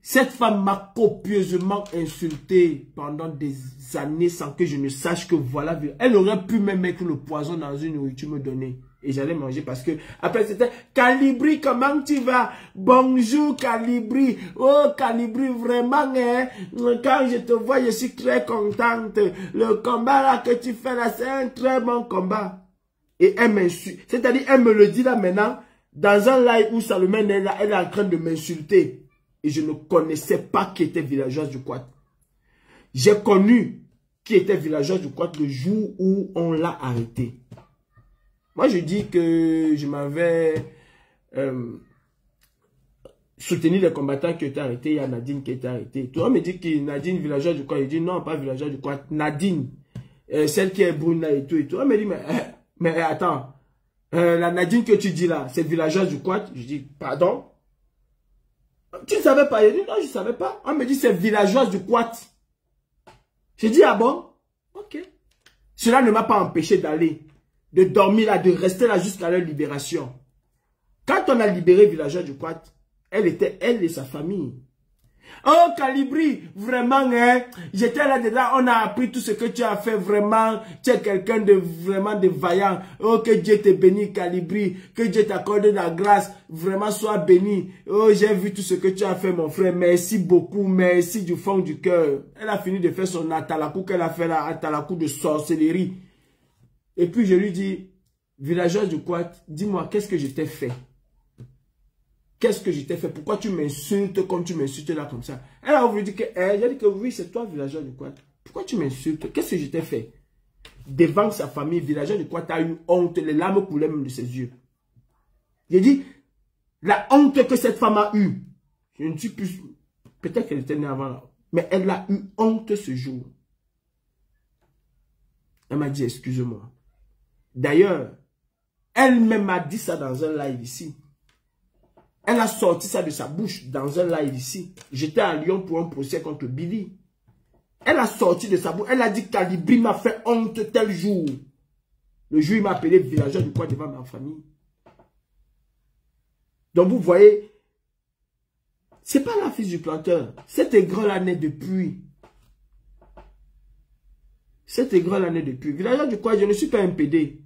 Cette femme m'a copieusement insulté pendant des années sans que je ne sache que voilà. Elle aurait pu même mettre le poison dans une nourriture me donner. Et j'allais manger parce que après c'était Calibri, comment tu vas? Bonjour Calibri. Oh Calibri, vraiment, hein? Quand je te vois, je suis très contente. Le combat là que tu fais là, c'est un très bon combat. Et elle m'insulte. C'est-à-dire, elle me le dit là maintenant, dans un live où Salomé est là, elle est en train de m'insulter. Et je ne connaissais pas qui était villageoise du Quat. J'ai connu qui était villageoise du Quat le jour où on l'a arrêté. Moi, je dis que je m'avais soutenu les combattants qui étaient arrêtés. Il y a Nadine qui était arrêtée. Toi, on me dit que Nadine, villageoise du Quat. Je dis non, pas villageoise du Quat. Nadine, celle qui est brune là et tout. Et tout. On me dit, mais attends, la Nadine que tu dis là, c'est villageoise du Quat. Je dis, pardon? Tu ne savais pas? Je dis, non, je ne savais pas. On me dit, c'est villageoise du Quat. J'ai dit, ah bon? Ok. Cela ne m'a pas empêché d'aller, de dormir là, de rester là jusqu'à leur libération. Quand on a libéré villageoise du Quat, elle était, elle et sa famille. Oh, Calibri, vraiment, hein, j'étais là-dedans, on a appris tout ce que tu as fait, vraiment, tu es quelqu'un de vraiment de vaillant. Oh, que Dieu te bénisse, Calibri, que Dieu t'accorde la grâce, vraiment, sois béni. Oh, j'ai vu tout ce que tu as fait, mon frère, merci beaucoup, merci du fond du cœur. Elle a fini de faire son atalakou qu'elle a fait là, atalakou de sorcellerie. Et puis, je lui dis, villageoise du Quat, dis-moi, qu'est-ce que je t'ai fait? Qu'est-ce que je t'ai fait? Pourquoi tu m'insultes comme tu m'insultes là comme ça? Elle a voulu dire que, j'ai dit que oui, c'est toi, villageois du Quat. Pourquoi tu m'insultes? Qu'est-ce que je t'ai fait? Devant sa famille, villageois du Quat a eu honte, les larmes coulaient même de ses yeux. J'ai dit, la honte que cette femme a eue, je ne suis plus, peut-être qu'elle était née avant là, mais elle a eu honte ce jour. Elle m'a dit, excuse-moi. D'ailleurs, elle-même m'a dit ça dans un live ici. Elle a sorti ça de sa bouche dans un live ici. J'étais à Lyon pour un procès contre Billy. Elle a sorti de sa bouche. Elle a dit qu'Alibri m'a fait honte tel jour. Le jour où il m'a appelé villageois du coin devant ma famille. Donc vous voyez, c'est pas la fille du planteur. Cet aigreur-là naît depuis. Cet aigreur-là naît depuis. Villageois du coin, je ne suis pas un PD.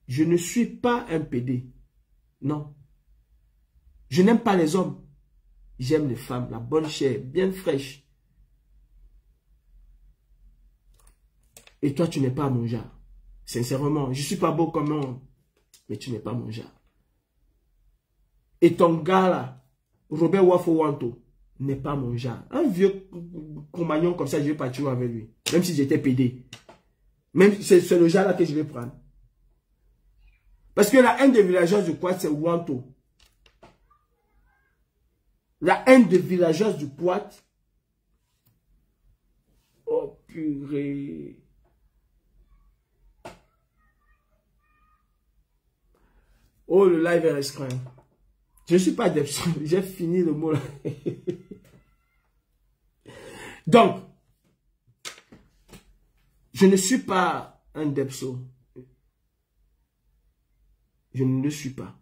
Je ne suis pas un PD. Non. Je n'aime pas les hommes. J'aime les femmes, la bonne chair, bien fraîche. Et toi, tu n'es pas mon genre. Sincèrement, je ne suis pas beau comme un, mais tu n'es pas mon genre. Et ton gars là, Robert Wafo-Wanto, n'est pas mon genre. Un vieux compagnon comme ça, je vais partir avec lui. Même si j'étais PD. Même c'est le genre là que je vais prendre. Parce que la haine des villageois du Poit, c'est Wanto. La haine des villageois du Poit. Oh purée. Oh, le live est restreint. Je ne suis pas Debso. J'ai fini le mot là. Donc, je ne suis pas un Debso. Je ne le suis pas.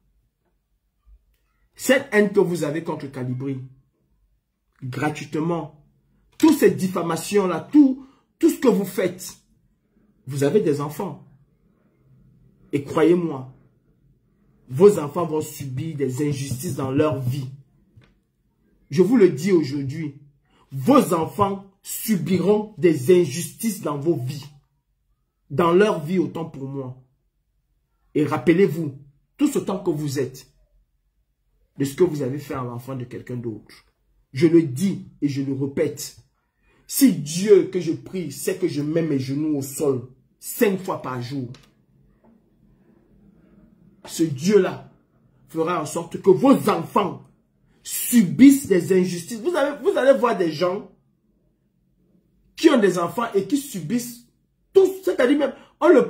Cette haine que vous avez contre Calibri, gratuitement, toutes ces diffamations-là, tout ce que vous faites, vous avez des enfants. Et croyez-moi, vos enfants vont subir des injustices dans leur vie. Je vous le dis aujourd'hui, vos enfants subiront des injustices dans vos vies. Dans leur vie autant pour moi. Et rappelez-vous, tout autant que vous êtes, de ce que vous avez fait à l'enfant de quelqu'un d'autre. Je le dis et je le répète. Si Dieu que je prie sait que je mets mes genoux au sol 5 fois par jour, ce Dieu-là fera en sorte que vos enfants subissent des injustices. Vous allez voir des gens qui ont des enfants et qui subissent tout. C'est-à-dire même, on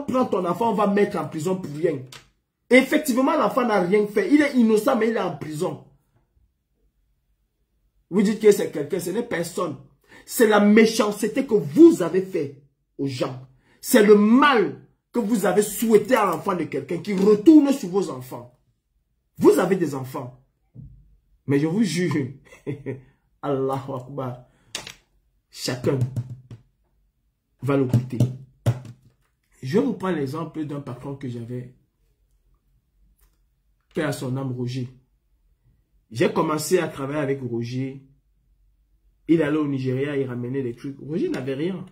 prend ton enfant, on va mettre en prison pour rien. Et effectivement, l'enfant n'a rien fait. Il est innocent, mais il est en prison. Vous dites que c'est quelqu'un, ce n'est personne. C'est la méchanceté que vous avez fait aux gens. C'est le mal que vous avez souhaité à l'enfant de quelqu'un qui retourne sur vos enfants. Vous avez des enfants. Mais je vous jure, Allahu Akbar, chacun va le goûter. Je vous prends l'exemple d'un patron que j'avais, qui a son âme, Roger. J'ai commencé à travailler avec Roger. Il allait au Nigeria, il ramenait des trucs. Roger n'avait rien.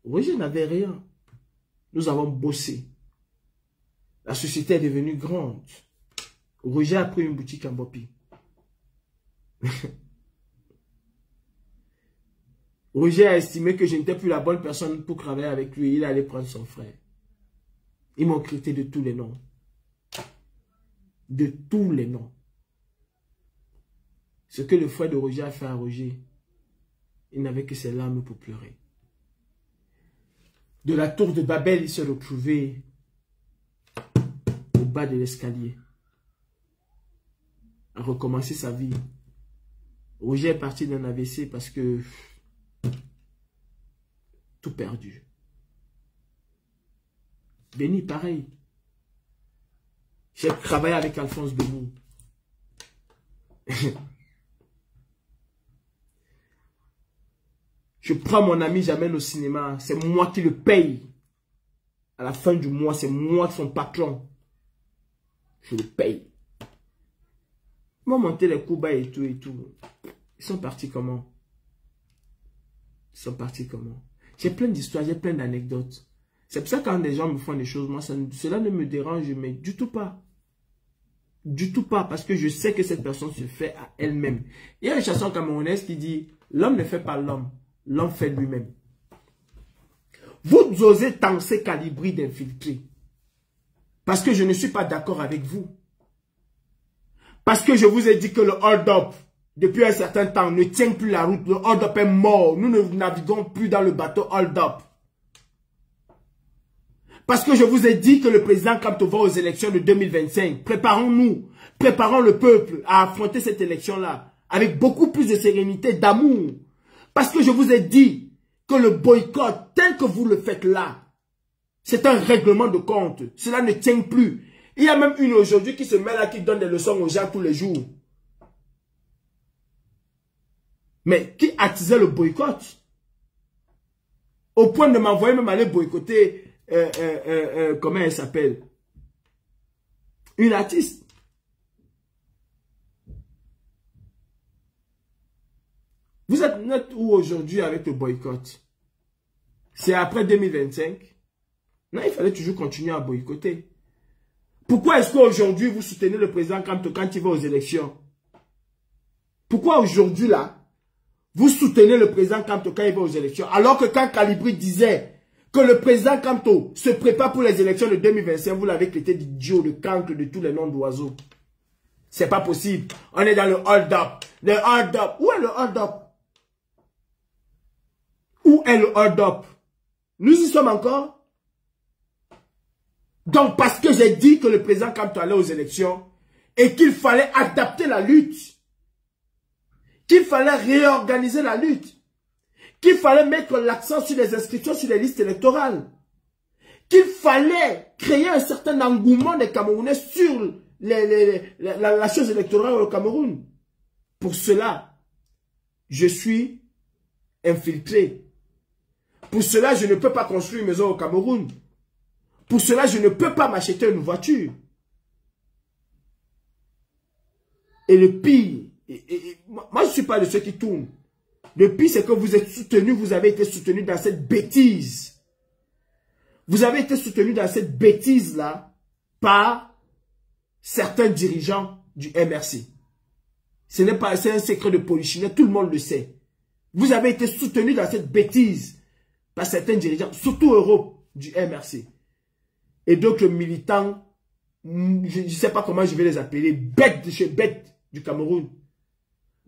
Roger n'avait rien. Nous avons bossé. La société est devenue grande. Roger a pris une boutique en Bopi. Roger a estimé que je n'étais plus la bonne personne pour travailler avec lui. Il allait prendre son frère. Ils m'ont critiqué de tous les noms. De tous les noms. Ce que le frère de Roger a fait à Roger, il n'avait que ses larmes pour pleurer. De la tour de Babel, il s'est retrouvé au bas de l'escalier, à recommencer sa vie. Roger est parti d'un AVC parce que tout perdu. Béni, pareil. J'ai travaillé avec Alphonse Béni. Je prends mon ami, j'amène au cinéma. C'est moi qui le paye. À la fin du mois, c'est moi son patron. Je le paye. Ils m'ont monté les coups bas et tout et tout. Ils sont partis comment? Ils sont partis comment? J'ai plein d'histoires, j'ai plein d'anecdotes. C'est pour ça que quand les gens me font des choses, moi, cela ne me dérange, mais du tout pas. Du tout pas, parce que je sais que cette personne se fait à elle-même. Il y a une chanson camerounaise qui dit, l'homme ne fait pas l'homme, l'homme fait lui-même. Vous osez tenser Calibri d'infiltrer. Parce que je ne suis pas d'accord avec vous. Parce que je vous ai dit que le hold-up, depuis un certain temps, ne tient plus la route. Le hold-up est mort. Nous ne naviguons plus dans le bateau hold-up. Parce que je vous ai dit que le président Kamto va aux élections de 2025. Préparons-nous. Préparons le peuple à affronter cette élection-là. Avec beaucoup plus de sérénité, d'amour. Parce que je vous ai dit que le boycott, tel que vous le faites là, c'est un règlement de compte. Cela ne tient plus. Il y a même une aujourd'hui qui se met là, qui donne des leçons aux gens tous les jours. Mais qui attisait le boycott? Au point de m'envoyer même aller boycotter, comment elle s'appelle? Une artiste. Vous êtes net où aujourd'hui avec le boycott? C'est après 2025? Non, il fallait toujours continuer à boycotter. Pourquoi est-ce qu'aujourd'hui vous soutenez le président Kamto quand il va aux élections? Pourquoi aujourd'hui là, vous soutenez le président Kamto quand il va aux élections? Alors que quand Calibri disait que le président Kamto se prépare pour les élections de 2025, vous l'avez traité d'idiot, de cancre, de tous les noms d'oiseaux. C'est pas possible. On est dans le hold-up. Le hold-up. Où est le hold-up? Où est le hold-up? Nous y sommes encore. Donc, parce que j'ai dit que le président Kamto allait aux élections et qu'il fallait adapter la lutte, qu'il fallait réorganiser la lutte, qu'il fallait mettre l'accent sur les inscriptions sur les listes électorales, qu'il fallait créer un certain engouement des Camerounais sur la chose électorale au Cameroun. Pour cela, je suis infiltré. Pour cela, je ne peux pas construire une maison au Cameroun. Pour cela, je ne peux pas m'acheter une voiture. Et le pire, moi je ne suis pas de ceux qui tournent. Le pire, c'est que vous êtes soutenu, vous avez été soutenu dans cette bêtise. Vous avez été soutenu dans cette bêtise-là par certains dirigeants du MRC. Ce n'est pas un secret de polichinelle, tout le monde le sait. Vous avez été soutenu dans cette bêtise par certains dirigeants, surtout Europe du MRC. Et d'autres militants, je ne sais pas comment je vais les appeler, bêtes de chez bêtes du Cameroun.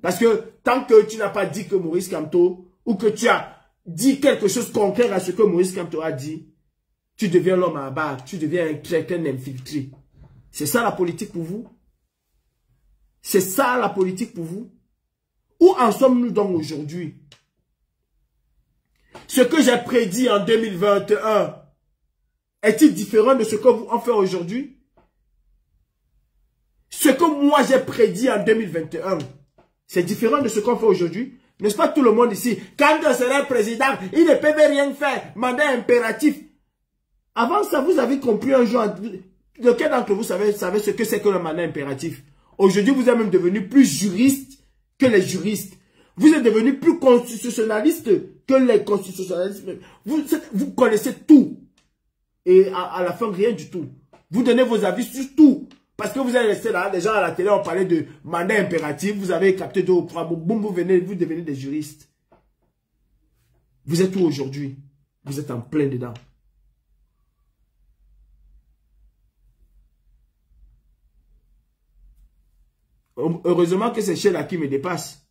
Parce que tant que tu n'as pas dit que Maurice Kamto, ou que tu as dit quelque chose contraire à ce que Maurice Kamto a dit, tu deviens l'homme à abattre, tu deviens quelqu'un infiltré. C'est ça la politique pour vous? C'est ça la politique pour vous? Où en sommes-nous donc aujourd'hui? Ce que j'ai prédit en 2021, est-il différent de ce que vous en faites aujourd'hui? Ce que moi j'ai prédit en 2021, c'est différent de ce qu'on fait aujourd'hui? N'est-ce pas tout le monde ici? Quand on sera président, il ne peut rien faire. Mandat impératif. Avant ça, vous avez compris un jour, lequel d'entre vous savez ce que c'est que le mandat impératif? Aujourd'hui, vous êtes même devenu plus juriste que les juristes. Vous êtes devenu plus constitutionnaliste que les constitutionnalistes. Vous connaissez tout. Et à la fin, rien du tout. Vous donnez vos avis sur tout. Parce que vous êtes resté là, les gens à la télé ont parlé de mandat impératif, vous avez capté 2 ou 3 mots, boum, vous devenez des juristes. Vous êtes où aujourd'hui? Vous êtes en plein dedans. Heureusement que c'est Sheila qui me dépasse.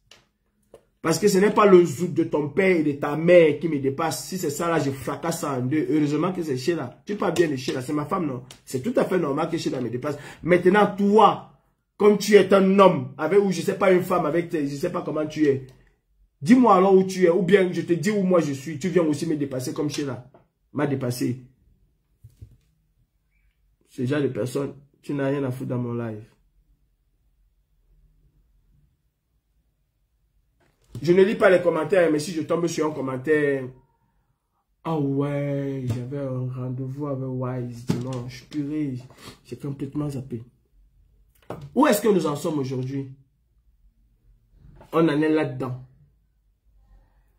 Parce que ce n'est pas le zouk de ton père et de ta mère qui me dépasse. Si c'est ça là, je fracasse ça en deux. Heureusement que c'est Sheila. Tu parles bien de Sheila, c'est ma femme, non? C'est tout à fait normal que Sheila me dépasse. Maintenant, toi, comme tu es un homme, avec ou je sais pas une femme, avec je sais pas comment tu es. Dis-moi alors où tu es, ou bien je te dis où moi je suis. Tu viens aussi me dépasser comme Sheila m'a dépassé. Ce genre de personne, tu n'as rien à foutre dans mon live. Je ne lis pas les commentaires, mais si je tombe sur un commentaire, ah ouais, j'avais un rendez-vous avec Wise dimanche, purée, j'ai complètement zappé. Où est-ce que nous en sommes aujourd'hui? On en est là-dedans.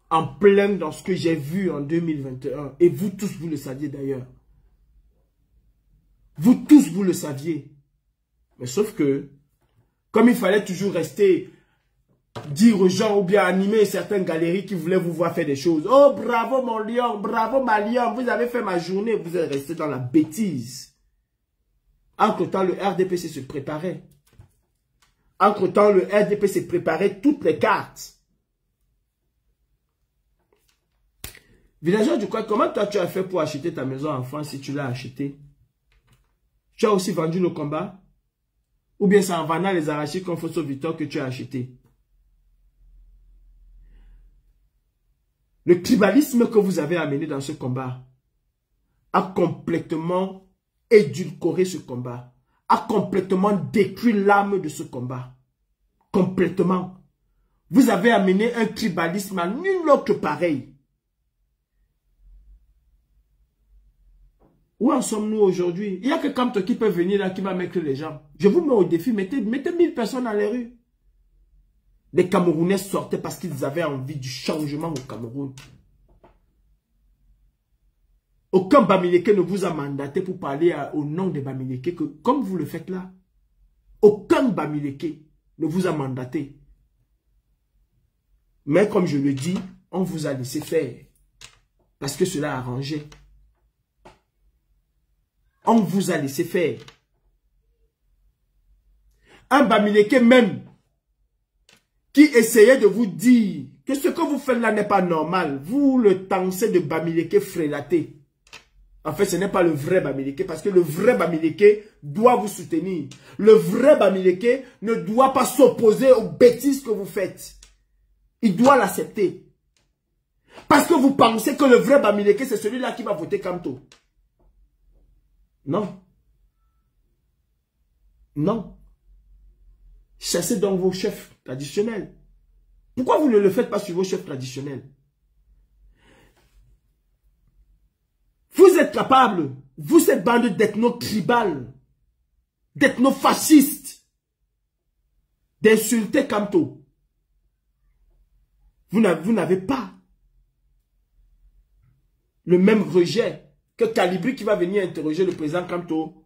En plein dans ce que j'ai vu en 2021. Et vous tous, vous le saviez d'ailleurs. Vous tous, vous le saviez. Mais sauf que, comme il fallait toujours rester... dire aux gens ou bien animer certaines galeries qui voulaient vous voir faire des choses. Oh, bravo mon lion, bravo ma lion, vous avez fait ma journée. Vous êtes resté dans la bêtise. Entre temps, le RDPC se préparait. Entre-temps, le RDP s'est préparé toutes les cartes. Villageois du Coin, comment toi tu as fait pour acheter ta maison en France si tu l'as acheté? Tu as aussi vendu le combat? Ou bien c'est en vendant les arachides comme Fosso Victor que tu as acheté? Le tribalisme que vous avez amené dans ce combat a complètement édulcoré ce combat, a complètement détruit l'âme de ce combat. Complètement. Vous avez amené un tribalisme à nul autre pareil. Où en sommes-nous aujourd'hui? Il n'y a que Kamto qui peut venir là, qui va mettre les gens. Je vous mets au défi, mettez 1000 personnes dans les rues. Les Camerounais sortaient parce qu'ils avaient envie du changement au Cameroun. Aucun Bamileke ne vous a mandaté pour parler au nom des Bamileke, comme vous le faites là. Aucun Bamileke ne vous a mandaté. Mais comme je le dis, on vous a laissé faire. Parce que cela arrangeait. On vous a laissé faire. Un Bamileke même qui essayait de vous dire que ce que vous faites là n'est pas normal. Vous le tancez de Bamileke frélaté. En fait, ce n'est pas le vrai Bamileke parce que le vrai Bamileke doit vous soutenir. Le vrai Bamileke ne doit pas s'opposer aux bêtises que vous faites. Il doit l'accepter. Parce que vous pensez que le vrai Bamileke, c'est celui-là qui va voter Kamto. Non. Non. Chassez donc vos chefs traditionnels. Pourquoi vous ne le faites pas sur vos chefs traditionnels? Vous êtes capables, vous cette bande d'ethno-tribales, d'ethno-fascistes, d'insulter Kamto. Vous n'avez pas le même rejet que Calibri qui va venir interroger le président Kamto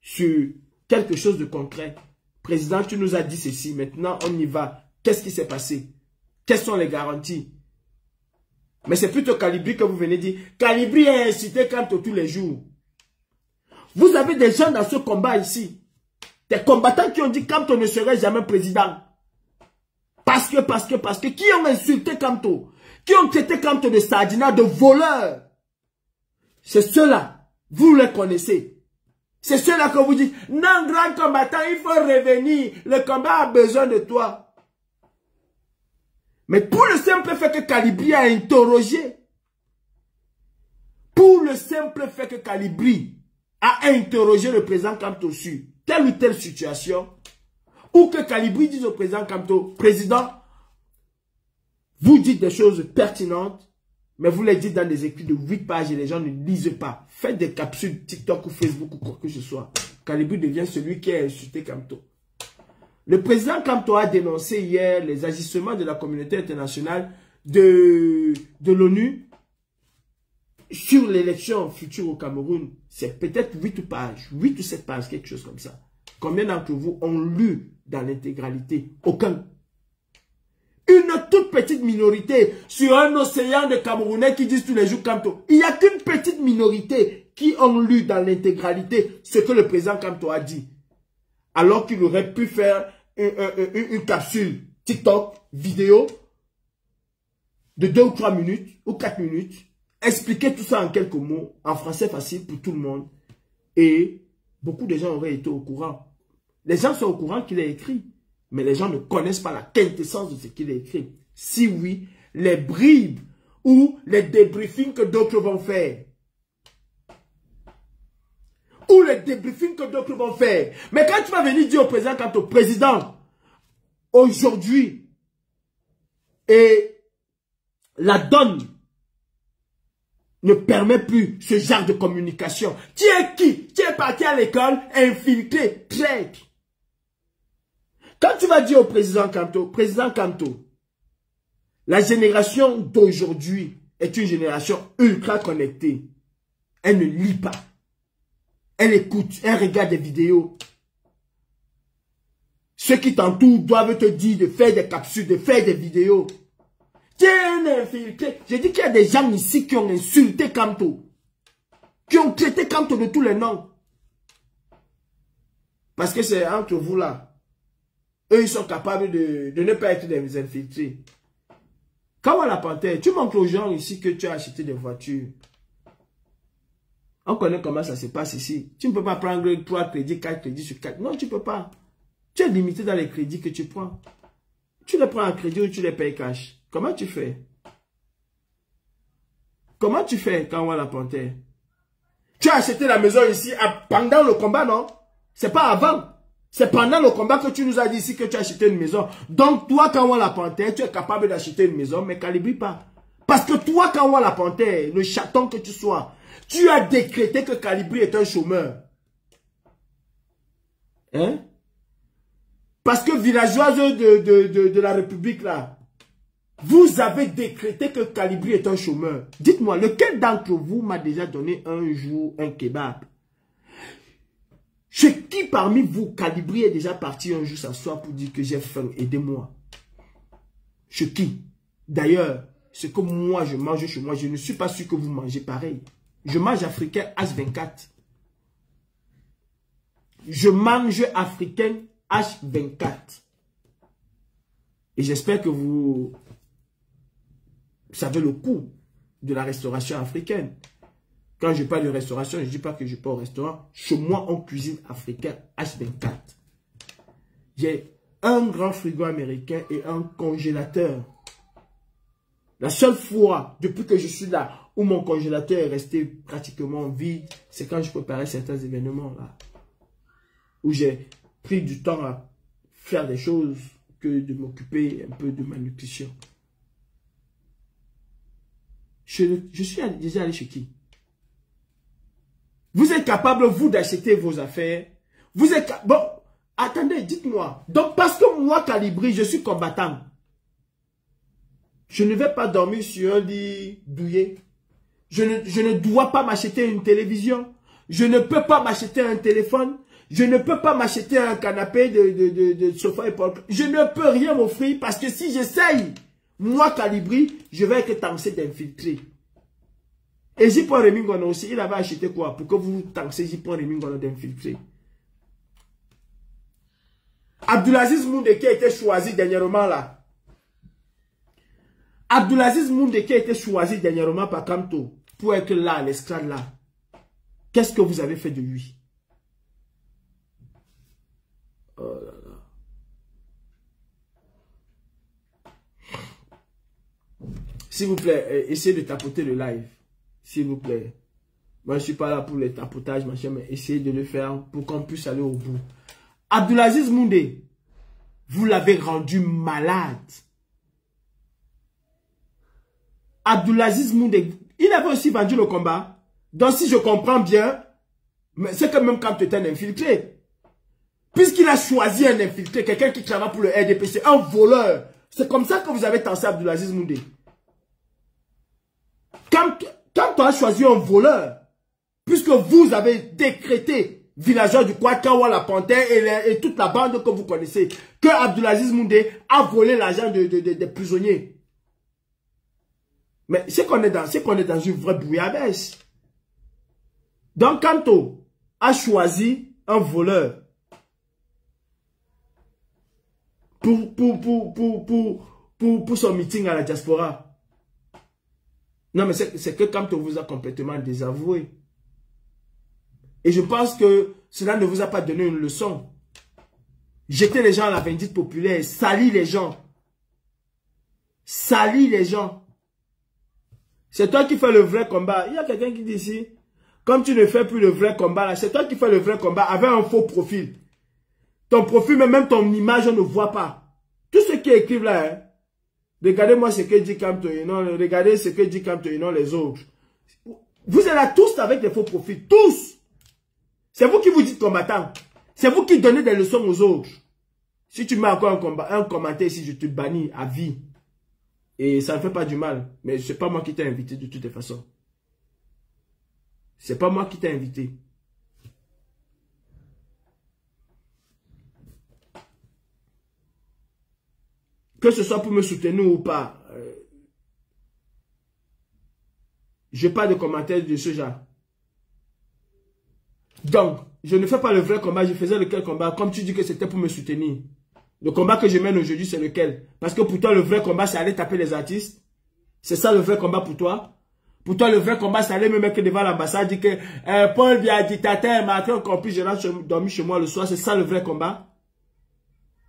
sur quelque chose de concret. Président, tu nous as dit ceci, maintenant on y va. Qu'est-ce qui s'est passé? Quelles sont les garanties? Mais c'est plutôt Calibri que vous venez dire. Calibri a incité Kamto tous les jours. Vous avez des gens dans ce combat ici. Des combattants qui ont dit Kamto ne serait jamais président. Parce que, qui ont insulté Kamto? Qui ont traité Kamto de sardina, de voleur? C'est ceux-là. Vous les connaissez. C'est ceux-là que vous dites, non, grand combattant, il faut revenir. Le combat a besoin de toi. Mais pour le simple fait que Calibri a interrogé, pour le simple fait que Calibri a interrogé le président Kamto sur telle ou telle situation, ou que Calibri dise au président Kamto, président, vous dites des choses pertinentes, mais vous les dites dans des écrits de 8 pages et les gens ne lisent pas. Faites des capsules TikTok ou Facebook ou quoi que ce soit. Calibri devient celui qui a insulté Kamto. Le président Kamto a dénoncé hier les agissements de la communauté internationale de l'ONU sur l'élection future au Cameroun. C'est peut-être 8 pages, 8 ou 7 pages, quelque chose comme ça. Combien d'entre vous ont lu dans l'intégralité? Aucun. Une toute petite minorité sur un océan de Camerounais qui disent tous les jours Kamto. Il n'y a qu'une petite minorité qui ont lu dans l'intégralité ce que le président Kamto a dit. Alors qu'il aurait pu faire une capsule TikTok, vidéo, de 2 ou 3 minutes, ou 4 minutes, expliquer tout ça en quelques mots, en français facile pour tout le monde. Et beaucoup de gens auraient été au courant. Les gens sont au courant qu'il a écrit. Mais les gens ne connaissent pas la quintessence de ce qu'il a écrit. Si oui, les bribes ou les débriefings que d'autres vont faire. Ou les débriefings que d'autres vont faire. Mais quand tu vas venir dire au président, quand au président, aujourd'hui, et la donne ne permet plus ce genre de communication. Tu es qui? Tu es parti à l'école, infiltré, traître. Quand tu vas dire au président Kamto, la génération d'aujourd'hui est une génération ultra connectée. Elle ne lit pas. Elle écoute, elle regarde des vidéos. Ceux qui t'entourent doivent te dire de faire des capsules, de faire des vidéos. Tu es un infiltré. J'ai dit qu'il y a des gens ici qui ont insulté Kamto. Qui ont traité Kamto de tous les noms. Parce que c'est entre vous là. Eux, ils sont capables de ne pas être des infiltrés. Quand on la panthère, tu montres aux gens ici que tu as acheté des voitures. On connaît comment ça se passe ici. Tu ne peux pas prendre 3 crédits, 4 crédits sur 4. Non, tu ne peux pas. Tu es limité dans les crédits que tu prends. Tu les prends en crédit ou tu les payes cash. Comment tu fais? Comment tu fais quand on voit la panthère? Tu as acheté la maison ici pendant le combat, non? C'est pas avant. C'est pendant le combat que tu nous as dit ici que tu as acheté une maison. Donc, toi, quand on voit la panthère, tu es capable d'acheter une maison, mais calibri pas. Parce que toi, quand on voit la panthère, le chaton que tu sois, tu as décrété que Calibri est un chômeur. Hein? Parce que villageoise de la République, là, vous avez décrété que Calibri est un chômeur. Dites-moi, lequel d'entre vous m'a déjà donné un jour un kebab? Chez qui parmi vous, Calibri est déjà parti un jour s'asseoir pour dire que j'ai faim, aidez-moi? Chez qui? D'ailleurs, ce que moi je mange chez moi, je ne suis pas sûr que vous mangez pareil. Je mange africain H24. Je mange africain H24. Et j'espère que vous savez le coût de la restauration africaine. Quand je parle de restauration, je ne dis pas que je pars au restaurant. Chez moi, on cuisine africain H24. J'ai un grand frigo américain et un congélateur. La seule fois, depuis que je suis là, où mon congélateur est resté pratiquement vide, c'est quand je préparais certains événements là. Où j'ai pris du temps à faire des choses que de m'occuper un peu de ma nutrition. Je suis déjà allé chez qui? Vous êtes capable, vous, d'acheter vos affaires. Vous êtes... Bon, attendez, dites-moi. Donc, parce que moi, Calibri, je suis combattant. Je ne vais pas dormir sur un lit douillet. Je ne dois pas m'acheter une télévision. Je ne peux pas m'acheter un téléphone. Je ne peux pas m'acheter un canapé de sofa et porte. Je ne peux rien m'offrir parce que si j'essaye, moi, Calibri, je vais être tenté d'infiltrer. Et J. Rémingono aussi, il avait acheté quoi? Pour que vous taxez J. Rémingono d'infiltrer. Abdulaziz Moundé qui a été choisi dernièrement là. Abdulaziz Moundé qui a été choisi dernièrement par Kamto pour être là, l'esclave là. Qu'est-ce que vous avez fait de lui? Oh là là. S'il vous plaît, essayez de tapoter le live. S'il vous plaît. Moi, je ne suis pas là pour les tapotages, machin, mais essayez de le faire pour qu'on puisse aller au bout. Abdulaziz Moundé, vous l'avez rendu malade. Abdulaziz Moundé, il avait aussi vendu le combat. Donc, si je comprends bien, c'est que même quand tu es un infiltré, puisqu'il a choisi un infiltré, quelqu'un qui travaille pour le RDPC, un voleur, c'est comme ça que vous avez tassé Abdulaziz Moundé. Quand on a choisi un voleur, puisque vous avez décrété, villageois du Kwakawa, la Panthère et toute la bande que vous connaissez, que Abdulaziz Moundé a volé l'argent des prisonniers. Mais c'est qu'on est dans une vraie bouillabaisse. Donc, Kanto a choisi un voleur pour son meeting à la diaspora. Non, mais c'est que Kamto vous a complètement désavoué. Et je pense que cela ne vous a pas donné une leçon. Jeter les gens à la vindicte populaire, salir les gens. Salir les gens. C'est toi qui fais le vrai combat. Il y a quelqu'un qui dit ici, comme tu ne fais plus le vrai combat, c'est toi qui fais le vrai combat avec un faux profil. Ton profil, mais même ton image, on ne voit pas. Tout ce qui est écrit là, hein, regardez-moi ce que dit Kamto, regardez ce que dit Kamto, les autres. Vous êtes là tous avec des faux profils, tous. C'est vous qui vous dites combattant. C'est vous qui donnez des leçons aux autres. Si tu mets encore un commentaire ici, je te bannis à vie. Et ça ne fait pas du mal. Mais ce n'est pas moi qui t'ai invité de toutes les façons. Ce n'est pas moi qui t'ai invité. Que ce soit pour me soutenir ou pas. Je n'ai pas de commentaires de ce genre. Donc, je ne fais pas le vrai combat. Je faisais lequel combat. Comme tu dis que c'était pour me soutenir. Le combat que je mène aujourd'hui, c'est lequel? Parce que pour toi, le vrai combat, c'est aller taper les artistes. C'est ça le vrai combat pour toi? Pour toi, le vrai combat, c'est aller me mettre devant l'ambassade, dire que Paul Biya, dictateur, Macron, compris, je rentre dormir chez moi le soir. C'est ça le vrai combat?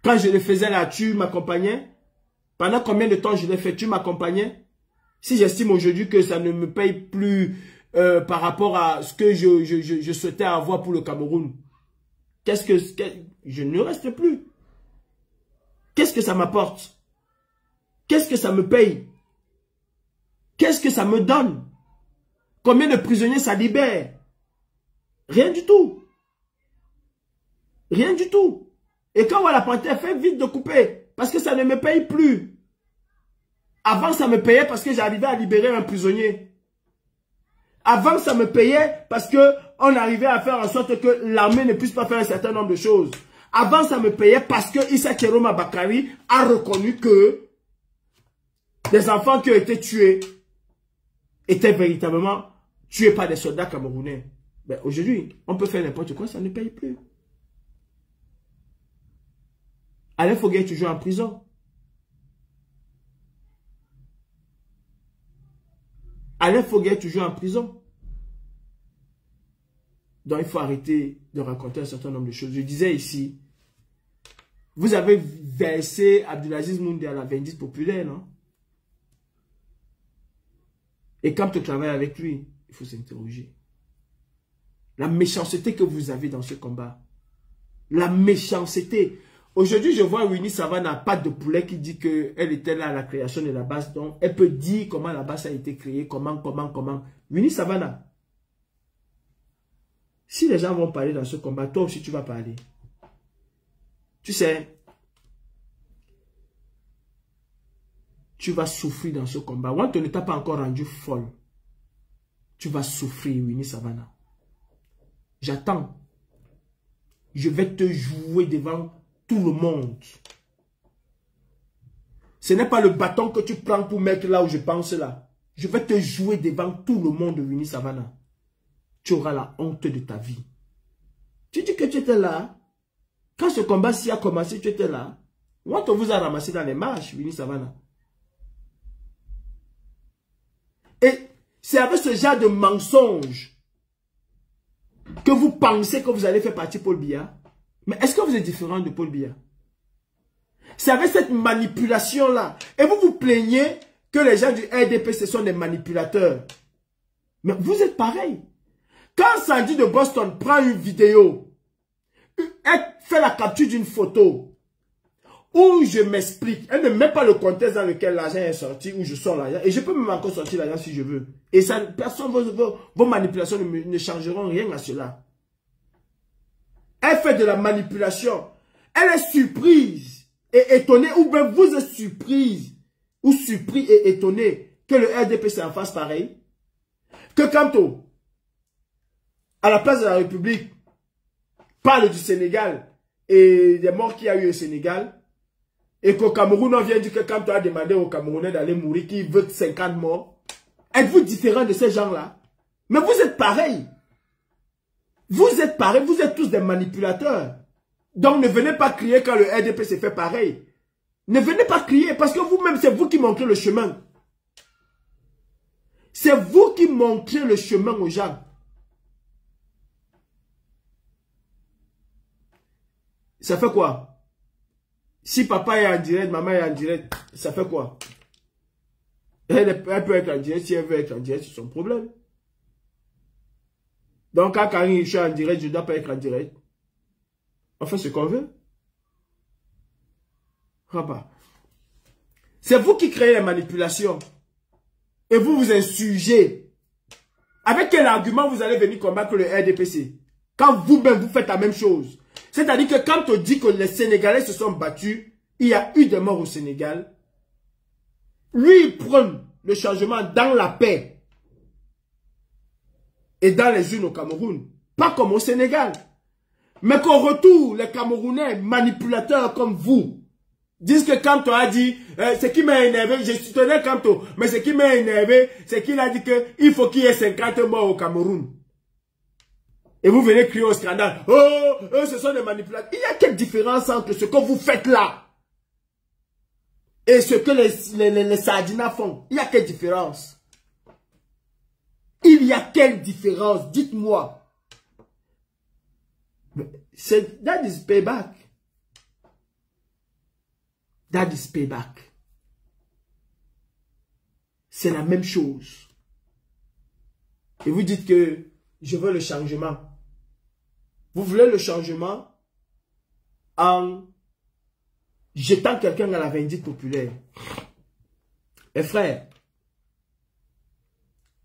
Quand je le faisais là, tu m'accompagnais? Pendant combien de temps je l'ai fait? Tu m'accompagnais? Si j'estime aujourd'hui que ça ne me paye plus par rapport à ce que je souhaitais avoir pour le Cameroun, je ne reste plus. Qu'est-ce que ça m'apporte? Qu'est-ce que ça me paye? Qu'est-ce que ça me donne? Combien de prisonniers ça libère? Rien du tout. Rien du tout. Et quand on voit la panthère, fait vite de couper. Parce que ça ne me paye plus. Avant, ça me payait parce que j'arrivais à libérer un prisonnier. Avant, ça me payait parce qu'on arrivait à faire en sorte que l'armée ne puisse pas faire un certain nombre de choses. Avant, ça me payait parce que Issa Chiroma Bakari a reconnu que les enfants qui ont été tués étaient véritablement tués par des soldats camerounais. Ben, aujourd'hui, on peut faire n'importe quoi, ça ne paye plus. Alain Foguet est toujours en prison. Alain Foguet est toujours en prison. Donc, il faut arrêter de raconter un certain nombre de choses. Je disais ici, vous avez versé Abdulaziz Moundé à la vindicte populaire, non? Et quand tu travailles avec lui, il faut s'interroger. La méchanceté que vous avez dans ce combat. La méchanceté. Aujourd'hui, je vois Winnie Savannah, Patte de Poulet, qui dit qu'elle était là à la création de la base. Donc, elle peut dire comment la base a été créée, comment. Winnie Savannah. Si les gens vont parler dans ce combat, toi aussi tu vas parler. Tu sais, tu vas souffrir dans ce combat. On ne t'a pas encore rendu folle. Tu vas souffrir, Winnie Savannah. J'attends. Je vais te jouer devant tout le monde. Ce n'est pas le bâton que tu prends pour mettre là où je pense là. Je vais te jouer devant tout le monde, Winnie Savannah. Tu auras la honte de ta vie. Tu dis que tu étais là. Quand ce combat-ci a commencé, tu étais là. On vous a ramassé dans les marches, Winnie Savannah. Et c'est avec ce genre de mensonge que vous pensez que vous allez faire partie Paul Biya. Mais est-ce que vous êtes différent de Paul Biya? C'est avec cette manipulation-là. Et vous vous plaignez que les gens du RDP, ce sont des manipulateurs. Mais vous êtes pareil. Quand Sandy de Boston prend une vidéo, elle fait la capture d'une photo, où je m'explique, elle ne met pas le contexte dans lequel l'argent est sorti, où je sors l'argent, et je peux même encore sortir l'argent si je veux. Et ça, personne, vos manipulations ne changeront rien à cela. Elle fait de la manipulation. Elle est surprise et étonnée, ou bien vous êtes surprise, ou surpris et étonné que le RDP s'en fasse pareil. Que quand à la place de la République, parle du Sénégal et des morts qu'il y a eu au Sénégal, et qu'au Cameroun, on vient dire que quand tu as demandé aux Camerounais d'aller mourir, qui veut 50 morts, êtes-vous différent de ces gens-là? Mais vous êtes pareil. Vous êtes pareil, vous êtes tous des manipulateurs. Donc ne venez pas crier quand le RDP s'est fait pareil. Ne venez pas crier parce que vous-même, c'est vous qui montrez le chemin. C'est vous qui montrez le chemin aux gens. Ça fait quoi? Si papa est en direct, maman est en direct, ça fait quoi? Elle peut être en direct, si elle veut être en direct, c'est son problème. Donc quand Karine, je suis en direct, je ne dois pas être en direct. On fait ce qu'on veut. C'est vous qui créez les manipulations. Et vous vous insurgez. Avec quel argument vous allez venir combattre le RDPC? Quand vous-même vous faites la même chose. C'est-à-dire que quand on dit que les Sénégalais se sont battus, il y a eu des morts au Sénégal. Lui, il prône le changement dans la paix. Et dans les urnes au Cameroun. Pas comme au Sénégal. Mais qu'au retour, les Camerounais manipulateurs comme vous disent que Kamto a dit, ce qui m'a énervé, je soutenais Kamto, mais ce qui m'a énervé, c'est qu'il a dit qu'il faut qu'il y ait 50 morts au Cameroun. Et vous venez crier au scandale. Oh, ce sont des manipulateurs. Il y a quelle différence entre ce que vous faites là et ce que les sardinas font? Il y a quelle différence? Il y a quelle différence? Dites-moi. That is payback. That is payback. C'est la même chose. Et vous dites que je veux le changement. Vous voulez le changement en jetant quelqu'un à la vindicte populaire. Et frère,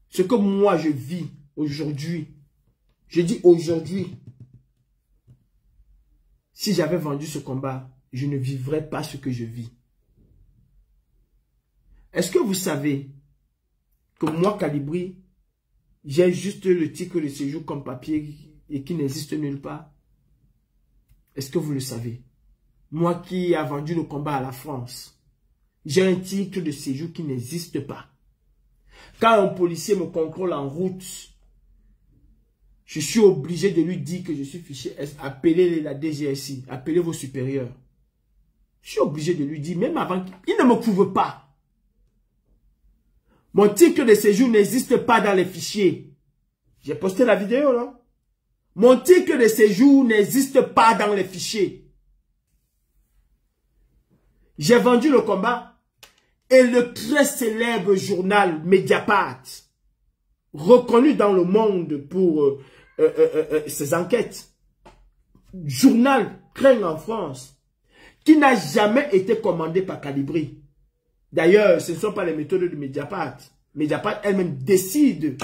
ce que moi je vis aujourd'hui, je dis aujourd'hui, si j'avais vendu ce combat, je ne vivrais pas ce que je vis. Est-ce que vous savez que moi, Kalibri, j'ai juste le titre de séjour comme papier et qui n'existe nulle part? Est-ce que vous le savez? Moi qui a vendu le combat à la France, j'ai un titre de séjour qui n'existe pas. Quand un policier me contrôle en route, je suis obligé de lui dire que je suis fiché S. Appelez la DGSI, appelez vos supérieurs. Je suis obligé de lui dire, même avant qu'il ne me couvre pas. Mon titre de séjour n'existe pas dans les fichiers. J'ai posté la vidéo là. Mon titre de séjour n'existe pas dans les fichiers. J'ai vendu le combat et le très célèbre journal Mediapart, reconnu dans le monde pour ses enquêtes, journal craint en France, qui n'a jamais été commandé par Kalibri. D'ailleurs, ce ne sont pas les méthodes de Mediapart. Mediapart elle-même décide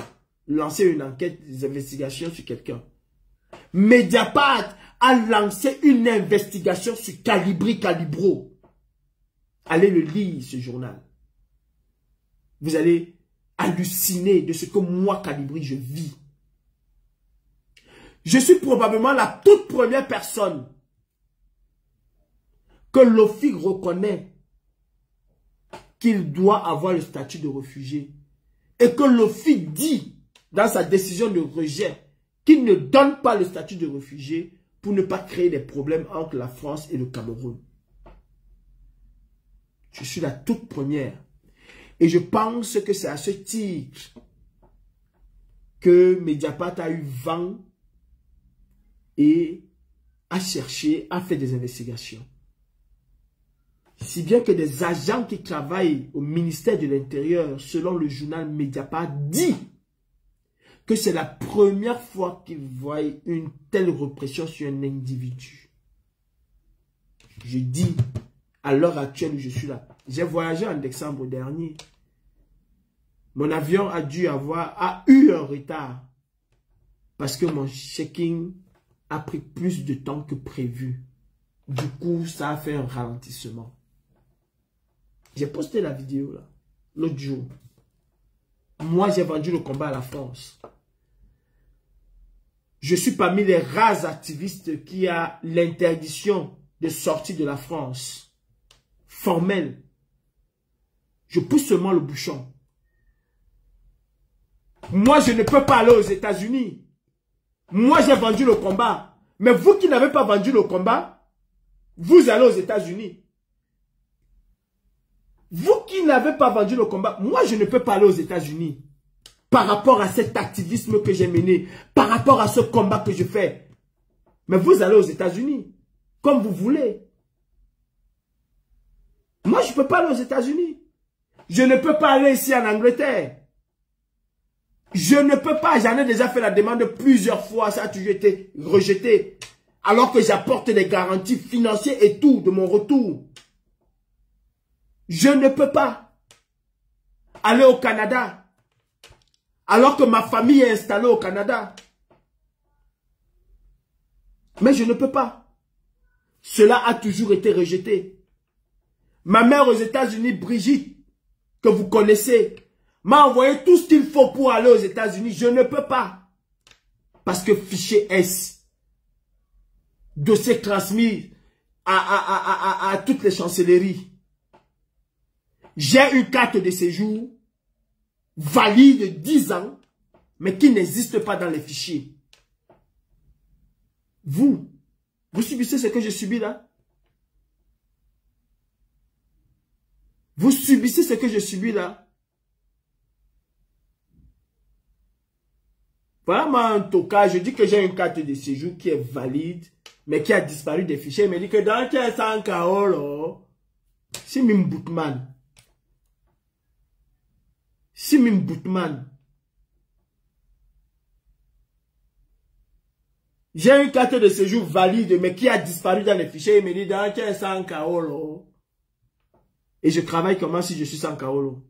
de lancer une enquête, des investigations sur quelqu'un. Mediapart a lancé une investigation sur Kalibri Kalibro. Allez le lire, ce journal. Vous allez halluciner de ce que moi, Kalibri, je vis. Je suis probablement la toute première personne que l'OFIC reconnaît qu'il doit avoir le statut de réfugié. Et que l'OFIC dit dans sa décision de rejet qu'il ne donne pas le statut de réfugié pour ne pas créer des problèmes entre la France et le Cameroun. Je suis la toute première. Et je pense que c'est à ce titre que Mediapart a eu vent et a cherché, a fait des investigations. Si bien que des agents qui travaillent au ministère de l'Intérieur, selon le journal Mediapart, dit que c'est la première fois qu'ils voient une telle répression sur un individu. Je dis, à l'heure actuelle où je suis là, j'ai voyagé en décembre dernier. Mon avion a eu un retard parce que mon check-in a pris plus de temps que prévu. Du coup, ça a fait un ralentissement. J'ai posté la vidéo là, l'autre jour. Moi, j'ai vendu le combat à la France. Je suis parmi les rares activistes qui a l'interdiction de sortie de la France. Formelle. Je pousse seulement le bouchon. Moi, je ne peux pas aller aux États-Unis. Moi, j'ai vendu le combat. Mais vous qui n'avez pas vendu le combat, vous allez aux États-Unis. Vous qui n'avez pas vendu le combat, moi, je ne peux pas aller aux États-Unis. Par rapport à cet activisme que j'ai mené, par rapport à ce combat que je fais. Mais vous allez aux États-Unis, comme vous voulez. Moi, je ne peux pas aller aux États-Unis. Je ne peux pas aller ici en Angleterre. Je ne peux pas, j'en ai déjà fait la demande plusieurs fois, ça a toujours été rejeté. Alors que j'apporte des garanties financières et tout de mon retour. Je ne peux pas aller au Canada. Alors que ma famille est installée au Canada. Mais je ne peux pas. Cela a toujours été rejeté. Ma mère aux États-Unis, Brigitte, que vous connaissez, m'a envoyé tout ce qu'il faut pour aller aux États-Unis. Je ne peux pas. Parce que fichier S, dossier transmis à toutes les chancelleries. J'ai une carte de séjour valide de 10 ans, mais qui n'existe pas dans les fichiers. Vous subissez ce que je subis là? Vous subissez ce que je subis là? Voilà en tout cas, je dis que j'ai une carte de séjour qui est valide, mais qui a disparu des fichiers. Il me dit que dans 1500 KO, si Mim Boutman. Simim Boutman. J'ai une carte de séjour valide, mais qui a disparu dans les fichiers. Il me dit, dans 1500 Kaolo. Et je travaille comment si je suis sans Kaolo?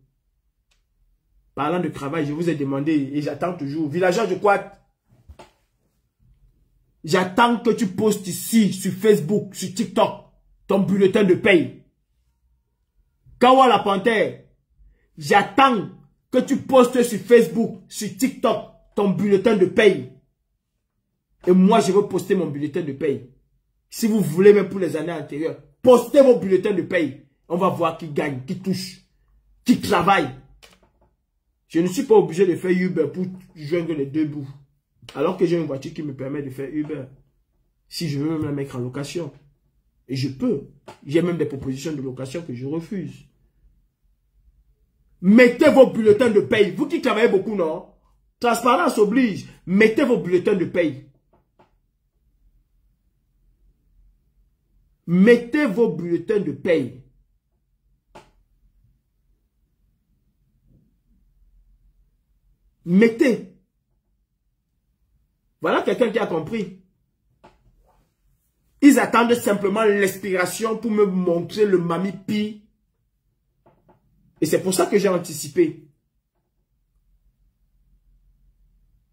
Parlant de travail, je vous ai demandé et j'attends toujours. Villageois de quoi? J'attends que tu postes ici, sur Facebook, sur TikTok, ton bulletin de paye. Kawa la panthère, j'attends que tu postes sur Facebook, sur TikTok, ton bulletin de paye. Et moi, je veux poster mon bulletin de paye. Si vous voulez, même pour les années antérieures, postez vos bulletins de paye. On va voir qui gagne, qui touche, qui travaille. Je ne suis pas obligé de faire Uber pour joindre les deux bouts. Alors que j'ai une voiture qui me permet de faire Uber. Si je veux même la mettre en location. Et je peux. J'ai même des propositions de location que je refuse. Mettez vos bulletins de paye. Vous qui travaillez beaucoup, non? Transparence oblige. Mettez vos bulletins de paye. Mettez vos bulletins de paye. Mettez. Voilà quelqu'un qui a compris. Ils attendent simplement l'expiration pour me montrer le mamipi. Et c'est pour ça que j'ai anticipé.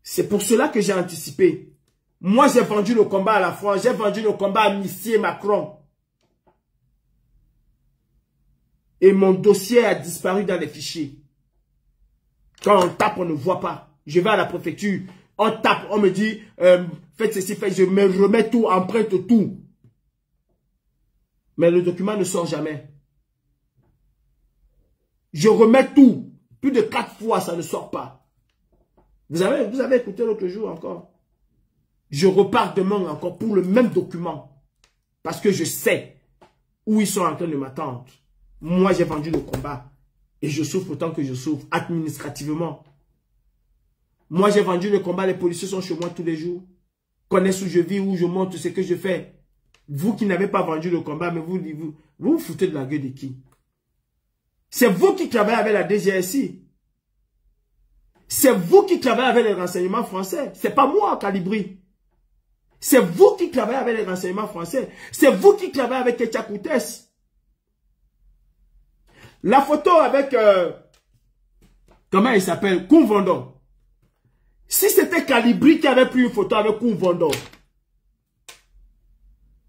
C'est pour cela que j'ai anticipé. Moi, j'ai vendu le combat à la France. J'ai vendu le combat à Missier Macron. Et mon dossier a disparu dans les fichiers. Quand on tape, on ne voit pas. Je vais à la préfecture. On tape, on me dit, faites ceci, faites, je me remets tout, emprunte tout. Mais le document ne sort jamais. Je remets tout. Plus de 4 fois, ça ne sort pas. Vous avez écouté l'autre jour encore. Je repars demain encore pour le même document. Parce que je sais où ils sont en train de m'attendre. Moi, j'ai vendu le combat. Et je souffre autant que je souffre, administrativement. Moi, j'ai vendu le combat. Les policiers sont chez moi tous les jours. Connaissent où je vis, où je monte, ce que je fais. Vous qui n'avez pas vendu le combat, mais vous foutez de la gueule de qui? C'est vous qui travaillez avec la DGSI. C'est vous qui travaillez avec les renseignements français. C'est pas moi, Calibri. C'est vous qui travaillez avec les renseignements français. C'est vous qui travaillez avec Etchakoutes. La photo avec... comment il s'appelle? Koumvondon. Si c'était Calibri qui avait pris une photo avec Koumvondon.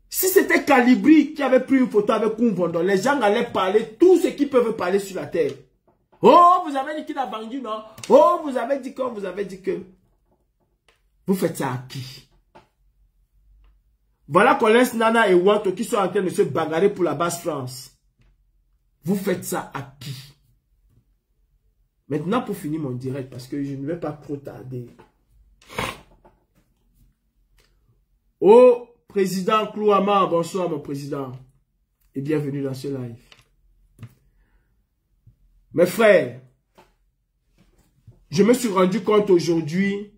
Si c'était Calibri qui avait pris une photo avec Koumvondon, les gens allaient parler tout ce qu'ils peuvent parler sur la terre. Oh, vous avez dit qu'il a vendu, non? Oh, vous avez dit que, vous avez dit que. Vous faites ça à qui? Voilà qu'on laisse Nana et Wanto qui sont en train de se bagarrer pour la basse France. Vous faites ça à qui? Maintenant, pour finir mon direct, parce que je ne vais pas trop tarder. Oh, président Klouama, bonsoir mon président. Et bienvenue dans ce live. Mes frères, je me suis rendu compte aujourd'hui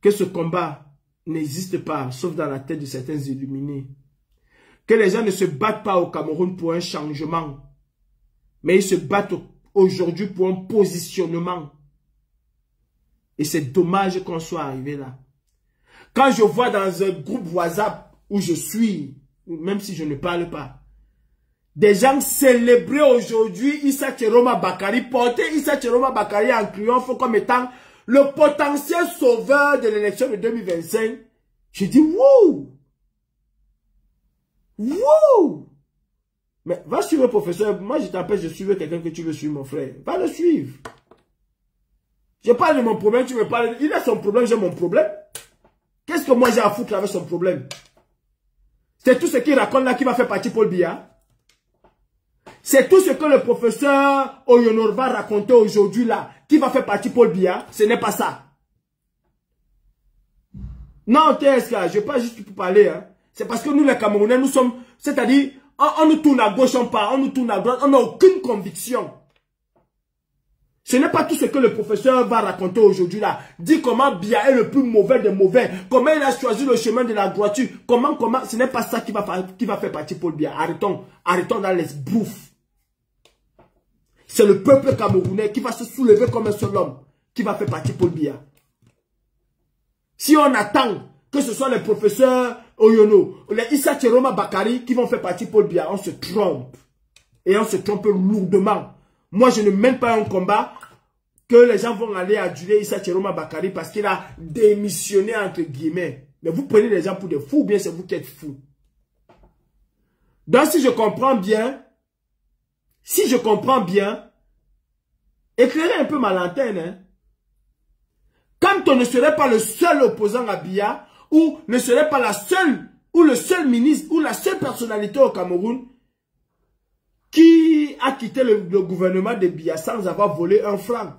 que ce combat n'existe pas, sauf dans la tête de certains illuminés. Que les gens ne se battent pas au Cameroun pour un changement, mais ils se battent aujourd'hui pour un positionnement. Et c'est dommage qu'on soit arrivé là. Quand je vois dans un groupe WhatsApp où je suis, même si je ne parle pas, des gens célébrer aujourd'hui Issa Tcheroma Bakari, porter Issa Tcheroma Bakari en triomphe comme étant le potentiel sauveur de l'élection de 2025. Je dis wouh! Wouh! Mais va suivre le professeur. Moi, je t'empêche de suivre quelqu'un que tu veux suivre, mon frère. Va le suivre. Je parle de mon problème, tu me parles. Il a son problème, j'ai mon problème. Qu'est-ce que moi j'ai à foutre avec son problème? C'est tout ce qu'il raconte là qui va faire partie Paul Biya. C'est tout ce que le professeur Oyonor va raconter aujourd'hui là, qui va faire partie Paul Biya. Ce n'est pas ça. Non, TSK, je ne pas juste pour parler. Hein. C'est parce que nous, les Camerounais, nous sommes... C'est-à-dire, on nous tourne à gauche, on nous tourne à droite, on n'a aucune conviction. Ce n'est pas tout ce que le professeur va raconter aujourd'hui là. Dit comment Biya est le plus mauvais des mauvais. Comment il a choisi le chemin de la droiture. Comment, ce n'est pas ça qui va faire partir Paul Biya. Arrêtons dans les bouffes. C'est le peuple camerounais qui va se soulever comme un seul homme. Qui va faire partir Paul Biya. Si on attend que ce soit les professeurs Oyono, les Issa Tcheroma Bakari qui vont faire partir Paul Biya, on se trompe. Et on se trompe lourdement. Moi, je ne mène pas un combat que les gens vont aller aduler Issa Tcheroma Bakari parce qu'il a démissionné entre guillemets. Mais vous prenez les gens pour des fous ou bien c'est vous qui êtes fous. Donc, si je comprends bien, éclairez un peu ma lanterne, hein. Quand on ne serait pas le seul opposant à Biya, ou ne serait pas la seule, ou le seul ministre, ou la seule personnalité au Cameroun qui a quitté le gouvernement de Biya sans avoir volé un franc.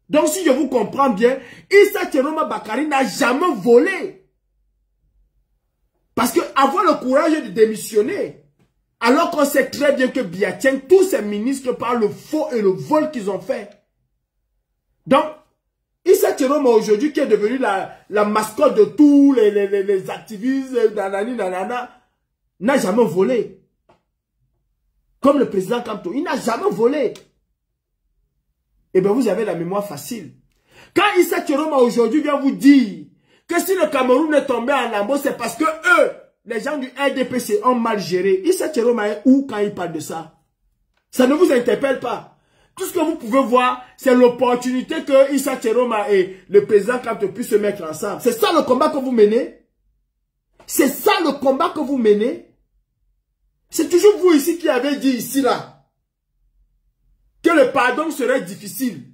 Donc si je vous comprends bien, Issa Tcheroma Bakari n'a jamais volé. Parce que avoir le courage de démissionner, alors qu'on sait très bien que Biya tient tous ses ministres par le faux et le vol qu'ils ont fait. Donc, Issa Tcheroma aujourd'hui qui est devenu la mascotte de tous les activistes, n'a jamais volé. Comme le président Kamto, il n'a jamais volé. Eh bien, vous avez la mémoire facile. Quand Issa Tcheroma aujourd'hui vient vous dire que si le Cameroun est tombé en lambeaux, c'est parce que eux, les gens du RDPC, ont mal géré. Issa Tcheroma est où quand il parle de ça? Ça ne vous interpelle pas. Tout ce que vous pouvez voir, c'est l'opportunité que Issa Tcheroma et le président Kamto puissent se mettre ensemble. C'est ça le combat que vous menez? C'est ça le combat que vous menez? C'est toujours vous ici qui avez dit ici là que le pardon serait difficile.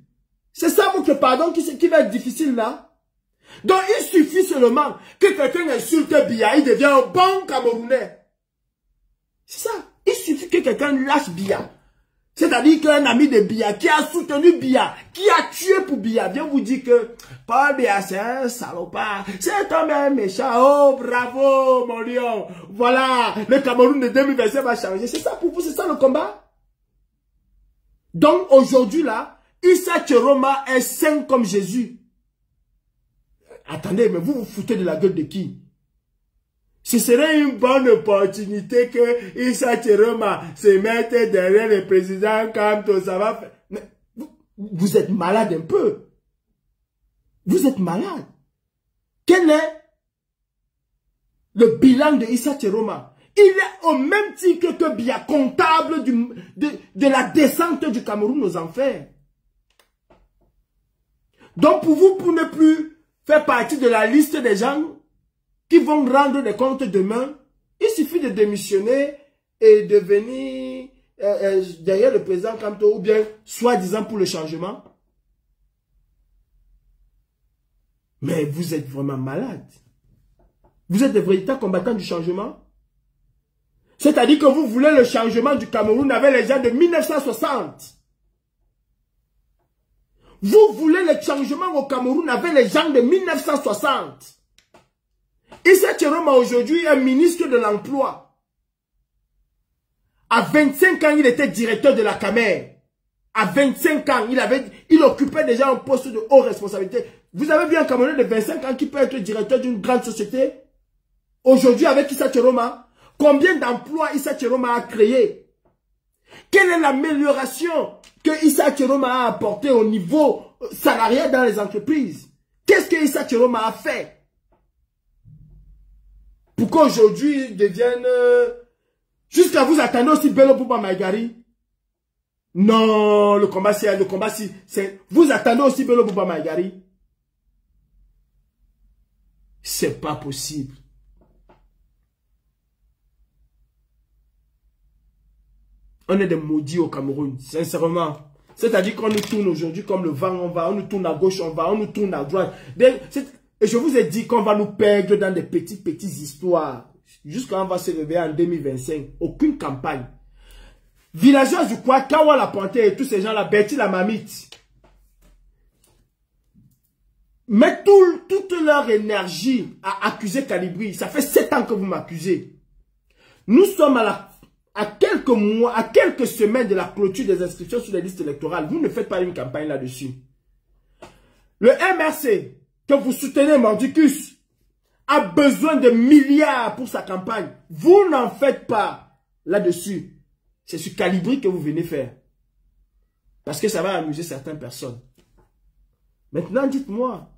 C'est ça votre pardon qui va être difficile là? Donc il suffit seulement que quelqu'un insulte Biya, il devient un bon Camerounais. C'est ça. Il suffit que quelqu'un lâche Biya. C'est-à-dire qu'un ami de Biya qui a soutenu Biya, qui a tué pour Biya, vient vous dire que Paul Biya c'est un salopard, c'est un même méchant, oh bravo mon lion, voilà, le Cameroun de 2025 va changer. C'est ça pour vous, c'est ça le combat? Donc aujourd'hui là, Issa Tcheroma est saint comme Jésus. Attendez, mais vous vous foutez de la gueule de qui? Ce serait une bonne opportunité que Issa Tcheroma se mette derrière le président Kamto, ça va faire... Mais vous êtes malade un peu. Vous êtes malade. Quel est le bilan de Issa Tcheroma? Il est au même titre que Biya, comptable de la descente du Cameroun aux enfers. Donc pour vous, pour ne plus faire partie de la liste des gens qui vont rendre des comptes demain, il suffit de démissionner et de venir derrière le président Kamto ou bien soi-disant pour le changement. Mais vous êtes vraiment malade. Vous êtes des véritables combattants du changement. C'est-à-dire que vous voulez le changement du Cameroun avec les gens de 1960. Vous voulez le changement au Cameroun avec les gens de 1960. Issa Tcheroma aujourd'hui est ministre de l'Emploi. À 25 ans, il était directeur de la Camer. À 25 ans, il occupait déjà un poste de haute responsabilité. Vous avez vu un Camerounais de 25 ans qui peut être directeur d'une grande société? Aujourd'hui, avec Issa Tcheroma, combien d'emplois Issa Tcheroma a créé? Quelle est l'amélioration que Issa Tcheroma a apporté au niveau salarial dans les entreprises? Qu'est-ce que Issa Tcheroma a fait? Pour qu'aujourd'hui, ils deviennent... Jusqu'à vous attendez aussi Bello Bouba Maïgari? Non, le combat c'est... Vous attendez aussi Bello Bouba Maïgari? C'est pas possible. On est des maudits au Cameroun, sincèrement. C'est-à-dire qu'on nous tourne aujourd'hui comme le vent, on nous tourne à gauche, on nous tourne à droite. Et je vous ai dit qu'on va nous perdre dans des petites histoires. Jusqu'à on va se réveiller en 2025. Aucune campagne. Villageois du quoi, Kawa la Panthère et tous ces gens-là, Betty la Mamite. mettent toute leur énergie à accuser Kalibri. Ça fait 7 ans que vous m'accusez. Nous sommes à quelques mois, à quelques semaines de la clôture des inscriptions sur les listes électorales. Vous ne faites pas une campagne là-dessus. Le MRC, que vous soutenez, Mordicus, a besoin de milliards pour sa campagne. Vous n'en faites pas là-dessus. C'est sur Kalibri que vous venez faire. Parce que ça va amuser certaines personnes. Maintenant, dites-moi,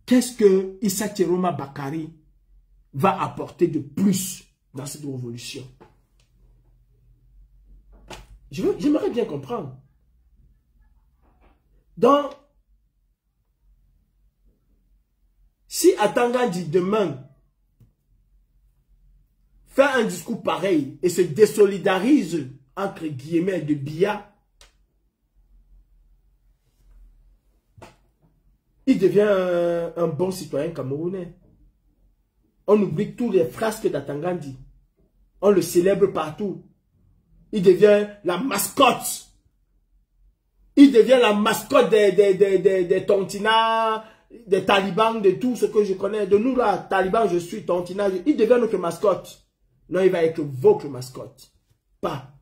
qu'est-ce que Issa Chiroma Bakari va apporter de plus dans cette révolution? J'aimerais bien comprendre. Donc, si Atanga dit demain, fait un discours pareil et se désolidarise entre guillemets de Biya, il devient un bon citoyen camerounais. On oublie tous les frasques d'Atangandi. On le célèbre partout. Il devient la mascotte. Il devient la mascotte des Tontina, des talibans, de tout ce que je connais. De nous là, talibans, je suis Tontina. Il devient notre mascotte. Non, il va être votre mascotte. Pas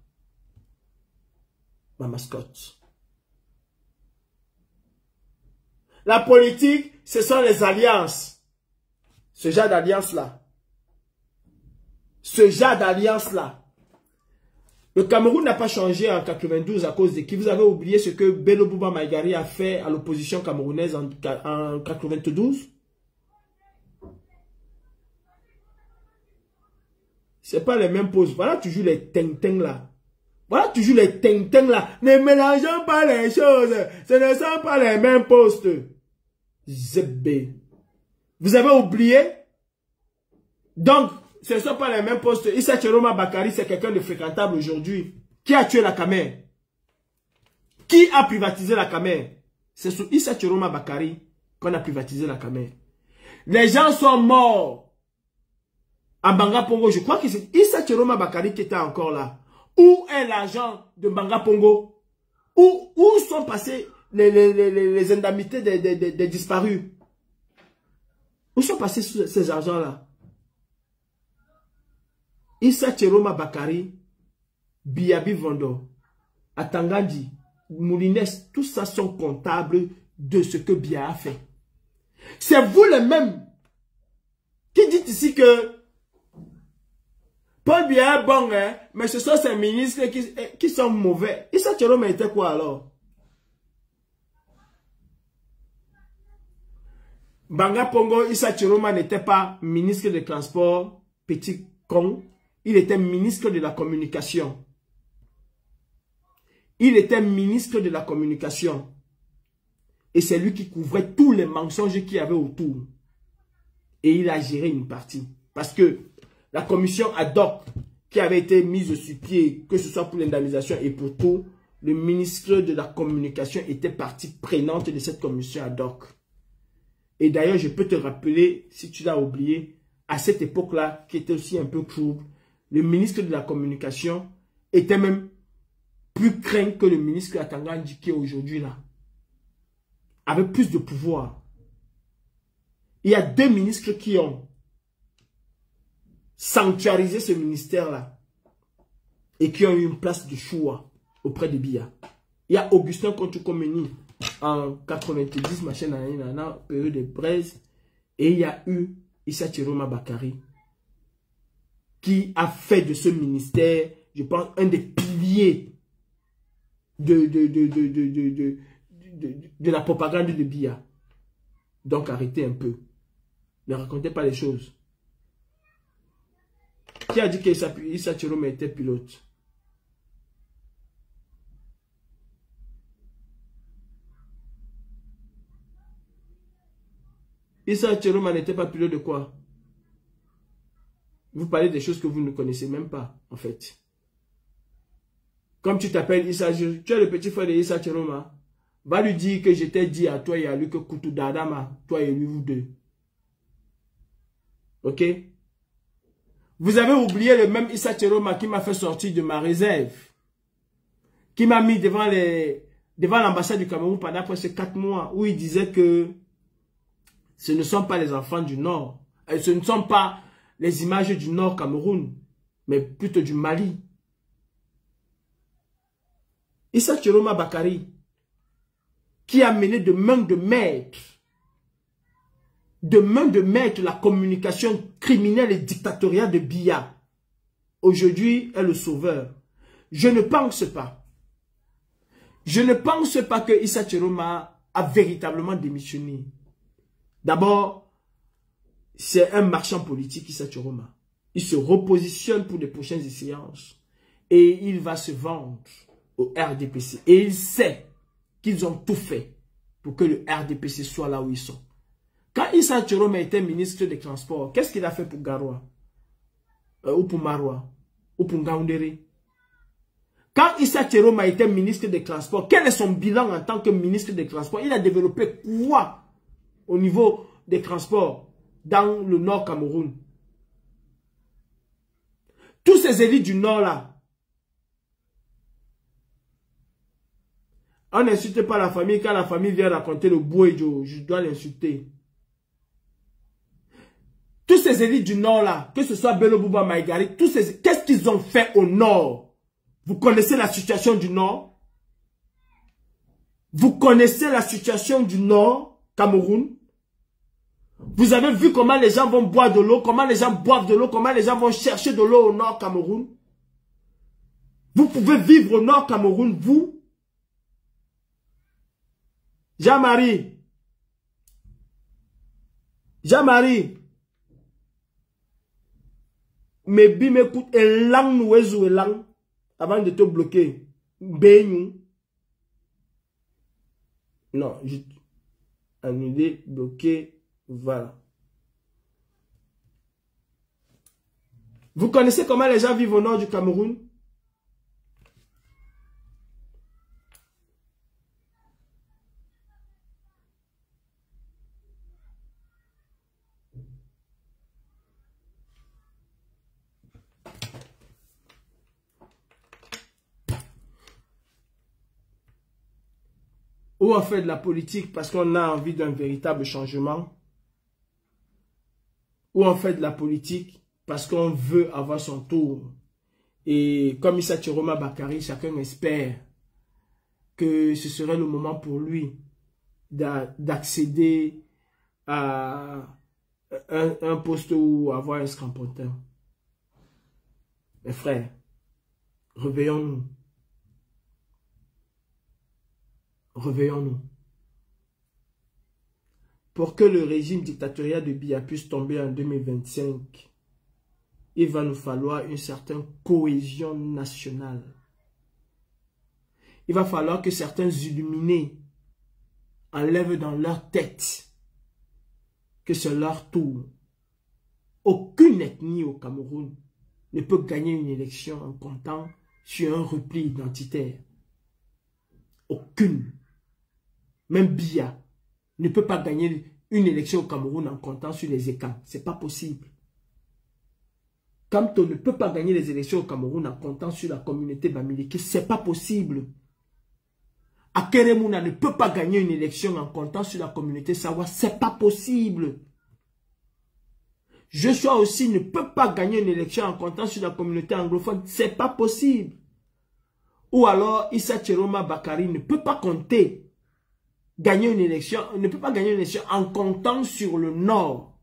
ma mascotte. La politique, ce sont les alliances. Ce genre d'alliance-là. Ce genre d'alliance-là. Le Cameroun n'a pas changé en 92 à cause de qui? Vous avez oublié ce que Bello Bouba Maïgari a fait à l'opposition camerounaise en 92? C'est pas les mêmes poses. Voilà toujours les ting-ting là. Voilà toujours les ting-ting là. Ne mélangeons pas les choses. Ce ne sont pas les mêmes postes. ZB. Vous avez oublié? Donc, ce ne sont pas les mêmes postes. Issa Chiroma Bakari, c'est quelqu'un de fréquentable aujourd'hui. Qui a tué la Camer? Qui a privatisé la Camer? C'est sur Issa Chiroma Bakari qu'on a privatisé la Camer. Les gens sont morts. À Banga Pongo, je crois que c'est Issa Chiroma Bakari qui était encore là. Où est l'argent de Banga Pongo? Où sont passés les indemnités des disparus? Où sont passés ces argents-là? Issa Chiroma Bakari, Biyabi Vondo, Atangandi, Moulines, tout ça sont comptables de ce que Biya a fait. C'est vous les mêmes qui dites ici que Paul Biya est bon, hein, mais ce sont ces ministres qui sont mauvais. Issa Chiroma était quoi alors? Banga Pongo, Issa Chiroma n'était pas ministre des Transports, petit con. Il était ministre de la Communication. Il était ministre de la Communication. Et c'est lui qui couvrait tous les mensonges qu'il y avait autour. Et il a géré une partie. Parce que la commission ad hoc qui avait été mise sur pied, que ce soit pour l'indemnisation et pour tout, le ministre de la Communication était partie prenante de cette commission ad hoc. Et d'ailleurs, je peux te rappeler, si tu l'as oublié, à cette époque-là, qui était aussi un peu trouble, le ministre de la Communication était même plus craint que le ministre Atangandi qui est aujourd'hui là. Avec plus de pouvoir. Il y a 2 ministres qui ont sanctuarisé ce ministère-là et qui ont eu une place de choix auprès de Biya. Il y a Augustin Kontoukomeni en 90, machin, période de braise, et il y a eu Issa Chiroma Bakari qui a fait de ce ministère, je pense, un des piliers de la propagande de Biya. Donc arrêtez un peu. Ne racontez pas les choses. Qui a dit que Issa Chiroma était pilote? Issa Chiroma n'était pas pilote de quoi? Vous parlez des choses que vous ne connaissez même pas, en fait. Comme tu t'appelles Issa, tu es le petit frère de Issa Chiroma. Va lui dire que je t'ai dit à toi et à lui que Koutou Dadama, toi et lui, vous deux. Ok? Vous avez oublié le même Issa Chiroma qui m'a fait sortir de ma réserve. Qui m'a mis devant devant l'ambassade du Cameroun pendant presque 4 mois, où il disait que ce ne sont pas les enfants du Nord, ce ne sont pas les images du Nord Cameroun, mais plutôt du Mali. Issa Tchiroma Bakari, qui a mené de main de maître la communication criminelle et dictatoriale de Biya, aujourd'hui est le sauveur. Je ne pense pas. Je ne pense pas que Issa Tchiroma a véritablement démissionné. D'abord, c'est un marchand politique, Issa Tchiroma. Il se repositionne pour les prochaines échéances. Et il va se vendre au RDPC. Et il sait qu'ils ont tout fait pour que le RDPC soit là où ils sont. Quand Issa Tchiroma était ministre des Transports, qu'est-ce qu'il a fait pour Garoua? Ou pour Maroua? Ou pour Ngaoundéré? Quand Issa Tchiroma était ministre des Transports, quel est son bilan en tant que ministre des Transports? Il a développé quoi au niveau des transports dans le Nord Cameroun? Tous ces élites du Nord là, on n'insulte pas la famille. Quand la famille vient raconter le Bouéjo, je dois l'insulter. Tous ces élites du Nord là, que ce soit Bello Bouba Maïgari, qu'est-ce qu'ils ont fait au Nord? Vous connaissez la situation du Nord? Vous connaissez la situation du Nord Cameroun? Vous avez vu comment les gens vont boire de l'eau, comment les gens boivent de l'eau, comment les gens vont chercher de l'eau au Nord Cameroun? Vous pouvez vivre au Nord Cameroun, vous? Jean-Marie. Mais bi m'écoute et lang nous et lang avant de te bloquer. Beignou. Non, juste annuler, bloquer, voilà. Vous connaissez comment les gens vivent au nord du Cameroun? Ou on fait de la politique parce qu'on a envie d'un véritable changement. Ou on fait de la politique parce qu'on veut avoir son tour. Et comme Issa Tchiroma Bakari, chacun espère que ce serait le moment pour lui d'accéder à un poste ou avoir un scrampontin. Mes frères, réveillons-nous. Réveillons-nous. Pour que le régime dictatorial de Biya puisse tomber en 2025, il va nous falloir une certaine cohésion nationale. Il va falloir que certains illuminés enlèvent dans leur tête que c'est leur tour. Aucune ethnie au Cameroun ne peut gagner une élection en comptant sur un repli identitaire. Aucune. Même Biya ne peut pas gagner une élection au Cameroun en comptant sur les écans. Ce n'est pas possible. Kamto ne peut pas gagner les élections au Cameroun en comptant sur la communauté bamileke. Ce n'est pas possible. Akeremouna ne peut pas gagner une élection en comptant sur la communauté Sawa. Ce n'est pas possible. Joshua aussi ne peut pas gagner une élection en comptant sur la communauté anglophone. Ce n'est pas possible. Ou alors Issa Tchiroma Bakari ne peut pas compter gagner une élection, ne peut pas gagner une élection en comptant sur le Nord,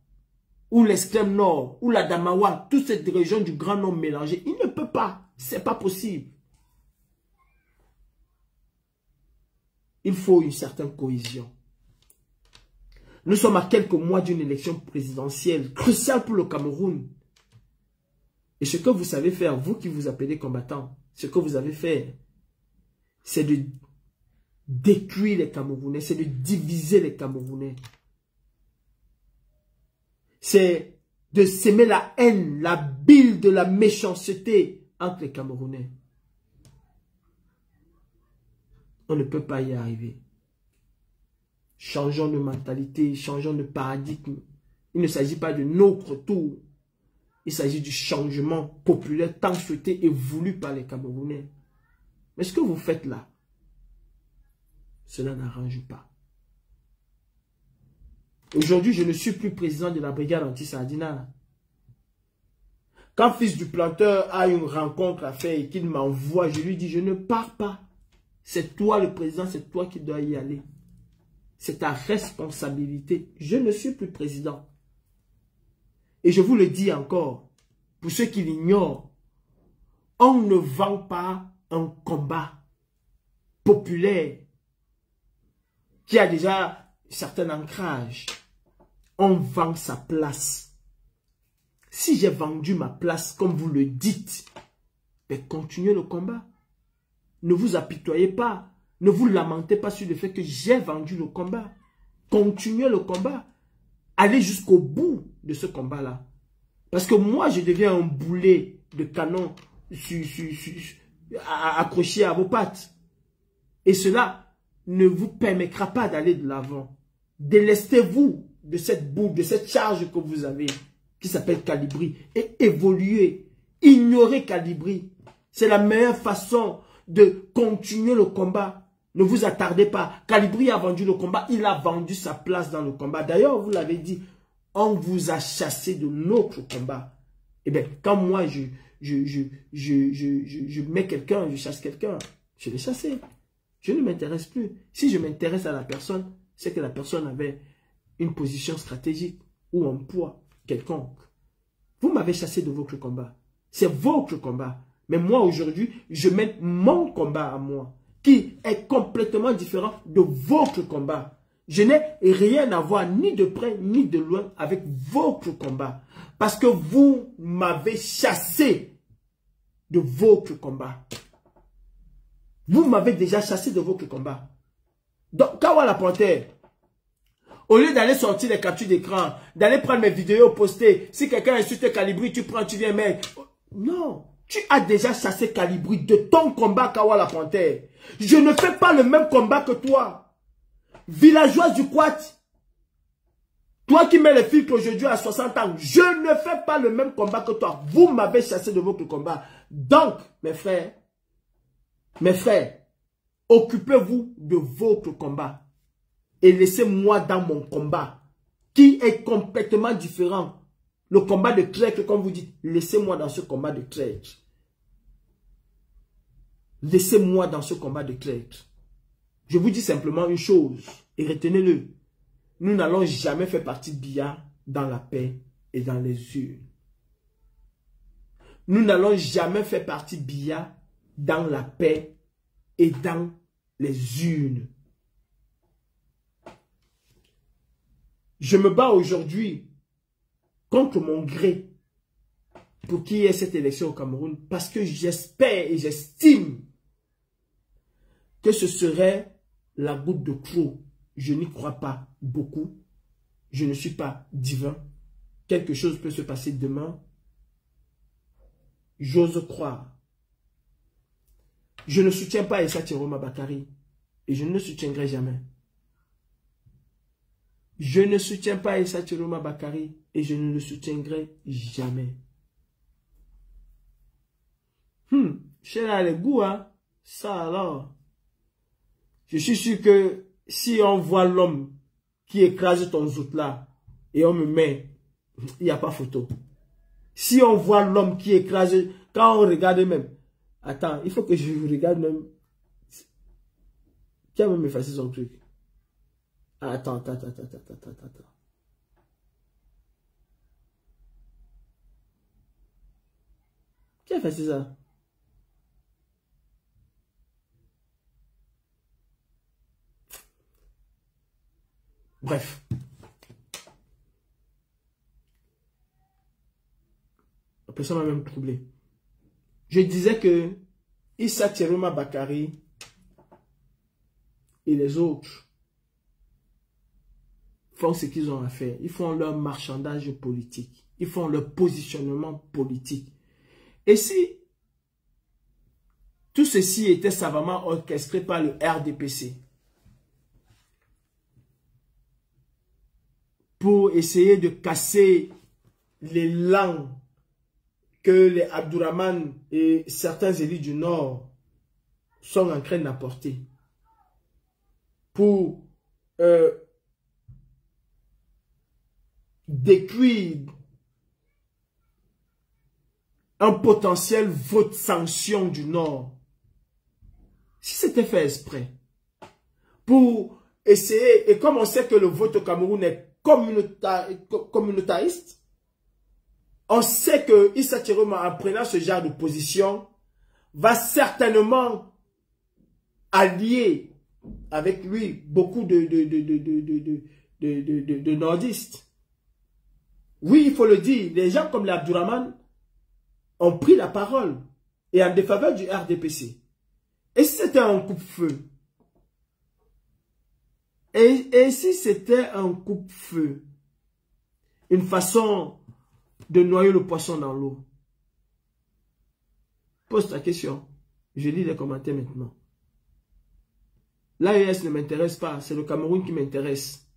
ou l'extrême Nord, ou la Damawa, toute cette région du Grand Nord mélangée. Il ne peut pas. C'est pas possible. Il faut une certaine cohésion. Nous sommes à quelques mois d'une élection présidentielle cruciale pour le Cameroun. Et ce que vous savez faire, vous qui vous appelez combattants, ce que vous avez fait, c'est de détruire les Camerounais, c'est de diviser les Camerounais. C'est de s'aimer la haine, la bile de la méchanceté entre les Camerounais. On ne peut pas y arriver. Changeons de mentalité, changeons de paradigme. Il ne s'agit pas de notre tour. Il s'agit du changement populaire tant souhaité et voulu par les Camerounais. Mais ce que vous faites là, cela n'arrange pas. Aujourd'hui, je ne suis plus président de la brigade anti-Sardina. Quand fils du planteur a une rencontre à faire et qu'il m'envoie, je lui dis, je ne pars pas. C'est toi le président, c'est toi qui dois y aller. C'est ta responsabilité. Je ne suis plus président. Et je vous le dis encore, pour ceux qui l'ignorent, on ne vend pas un combat populaire qui a déjà certain ancrage. On vend sa place. Si j'ai vendu ma place, comme vous le dites, ben continuez le combat. Ne vous apitoyez pas. Ne vous lamentez pas sur le fait que j'ai vendu le combat. Continuez le combat. Allez jusqu'au bout de ce combat-là. Parce que moi, je deviens un boulet de canon accroché à vos pattes. Et cela ne vous permettra pas d'aller de l'avant. Délestez-vous de cette boule, de cette charge que vous avez, qui s'appelle Calibri, et évoluez. Ignorez Calibri. C'est la meilleure façon de continuer le combat. Ne vous attardez pas. Calibri a vendu le combat. Il a vendu sa place dans le combat. D'ailleurs, vous l'avez dit, on vous a chassé de notre combat. Eh bien, quand moi, je mets quelqu'un, je chasse quelqu'un, je l'ai chassé. Je ne m'intéresse plus. Si je m'intéresse à la personne, c'est que la personne avait une position stratégique ou un poids quelconque. Vous m'avez chassé de votre combat. C'est votre combat. Mais moi, aujourd'hui, je mène mon combat à moi, qui est complètement différent de votre combat. Je n'ai rien à voir, ni de près, ni de loin, avec votre combat. Parce que vous m'avez chassé de votre combat. Vous m'avez déjà chassé de votre combat. Donc, Kawa la Panthère, au lieu d'aller sortir les captures d'écran, d'aller prendre mes vidéos, poster, si quelqu'un insulte Calibri, tu prends, tu viens, mais... Non, tu as déjà chassé Calibri de ton combat, Kawa la Panthère. Je ne fais pas le même combat que toi. Villageois du Quat. Toi qui mets le filtre aujourd'hui à 60 ans, je ne fais pas le même combat que toi. Vous m'avez chassé de votre combat. Donc, mes frères, occupez-vous de votre combat. Et laissez-moi dans mon combat, qui est complètement différent. Le combat de traître, comme vous dites, laissez-moi dans ce combat de traître. Laissez-moi dans ce combat de traître. Je vous dis simplement une chose, et retenez-le. Nous n'allons jamais faire partie de BIA dans la paix et dans les urnes. Nous n'allons jamais faire partie de BIA dans la paix et dans les urnes. Je me bats aujourd'hui contre mon gré pour qu'il y ait cette élection au Cameroun parce que j'espère et j'estime que ce serait la goutte de trop. Je n'y crois pas beaucoup. Je ne suis pas divin. Quelque chose peut se passer demain. J'ose croire. Je ne soutiens pas Issa Thieroma Bakary et je ne le soutiendrai jamais. Je ne soutiens pas Issa Thieroma Bakary et je ne le soutiendrai jamais. Chez les goûts, hein? Ça alors. Je suis sûr que si on voit l'homme qui écrase ton zout là et on me met, il n'y a pas photo. Si on voit l'homme qui écrase, quand on regarde même, attends, il faut que je regarde même. Qui a même effacé son truc? Attends. Qui a effacé ça? Bref. La personne m'a même troublé. Je disais que Issa Thieroma Bakary et les autres font ce qu'ils ont à faire. Ils font leur marchandage politique. Ils font leur positionnement politique. Et si tout ceci était savamment orchestré par le RDPC pour essayer de casser l'élan que les Abdourahmane et certains élites du Nord sont en train d'apporter. pour détruire un potentiel vote sanction du Nord, si c'était fait exprès, pour essayer, et comme on sait que le vote au Cameroun est communautariste, on sait que Issa Tchiroma, en prenant ce genre de position, va certainement allier avec lui beaucoup de nordistes. Oui, il faut le dire, les gens comme l'Abdourahmane ont pris la parole et en défaveur du RDPC. Et si c'était un coupe-feu? Et si c'était un coupe-feu? Une façon de noyer le poisson dans l'eau? Pose ta question. Je lis les commentaires maintenant. L'AES ne m'intéresse pas, c'est le Cameroun qui m'intéresse.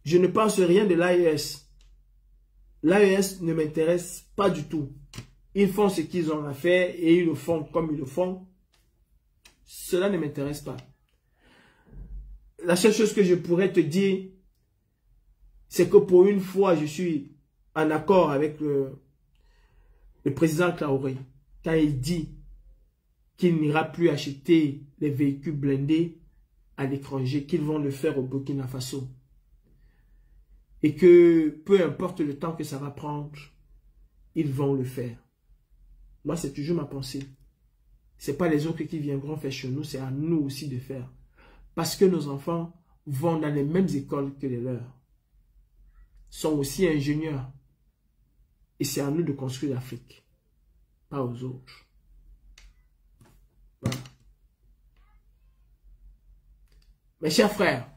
Je ne pense rien de l'AES. L'AES ne m'intéresse pas du tout. Ils font ce qu'ils ont à faire et ils le font comme ils le font. Cela ne m'intéresse pas. La seule chose que je pourrais te dire, c'est que pour une fois, je suis en accord avec le président Traoré. Quand il dit qu'il n'ira plus acheter les véhicules blindés à l'étranger, qu'ils vont le faire au Burkina Faso. Et que peu importe le temps que ça va prendre, ils vont le faire. Moi, c'est toujours ma pensée. Ce n'est pas les autres qui viendront faire chez nous, c'est à nous aussi de faire. Parce que nos enfants vont dans les mêmes écoles que les leurs. Sont aussi ingénieurs. Et c'est à nous de construire l'Afrique, pas aux autres. Voilà. Mes chers frères,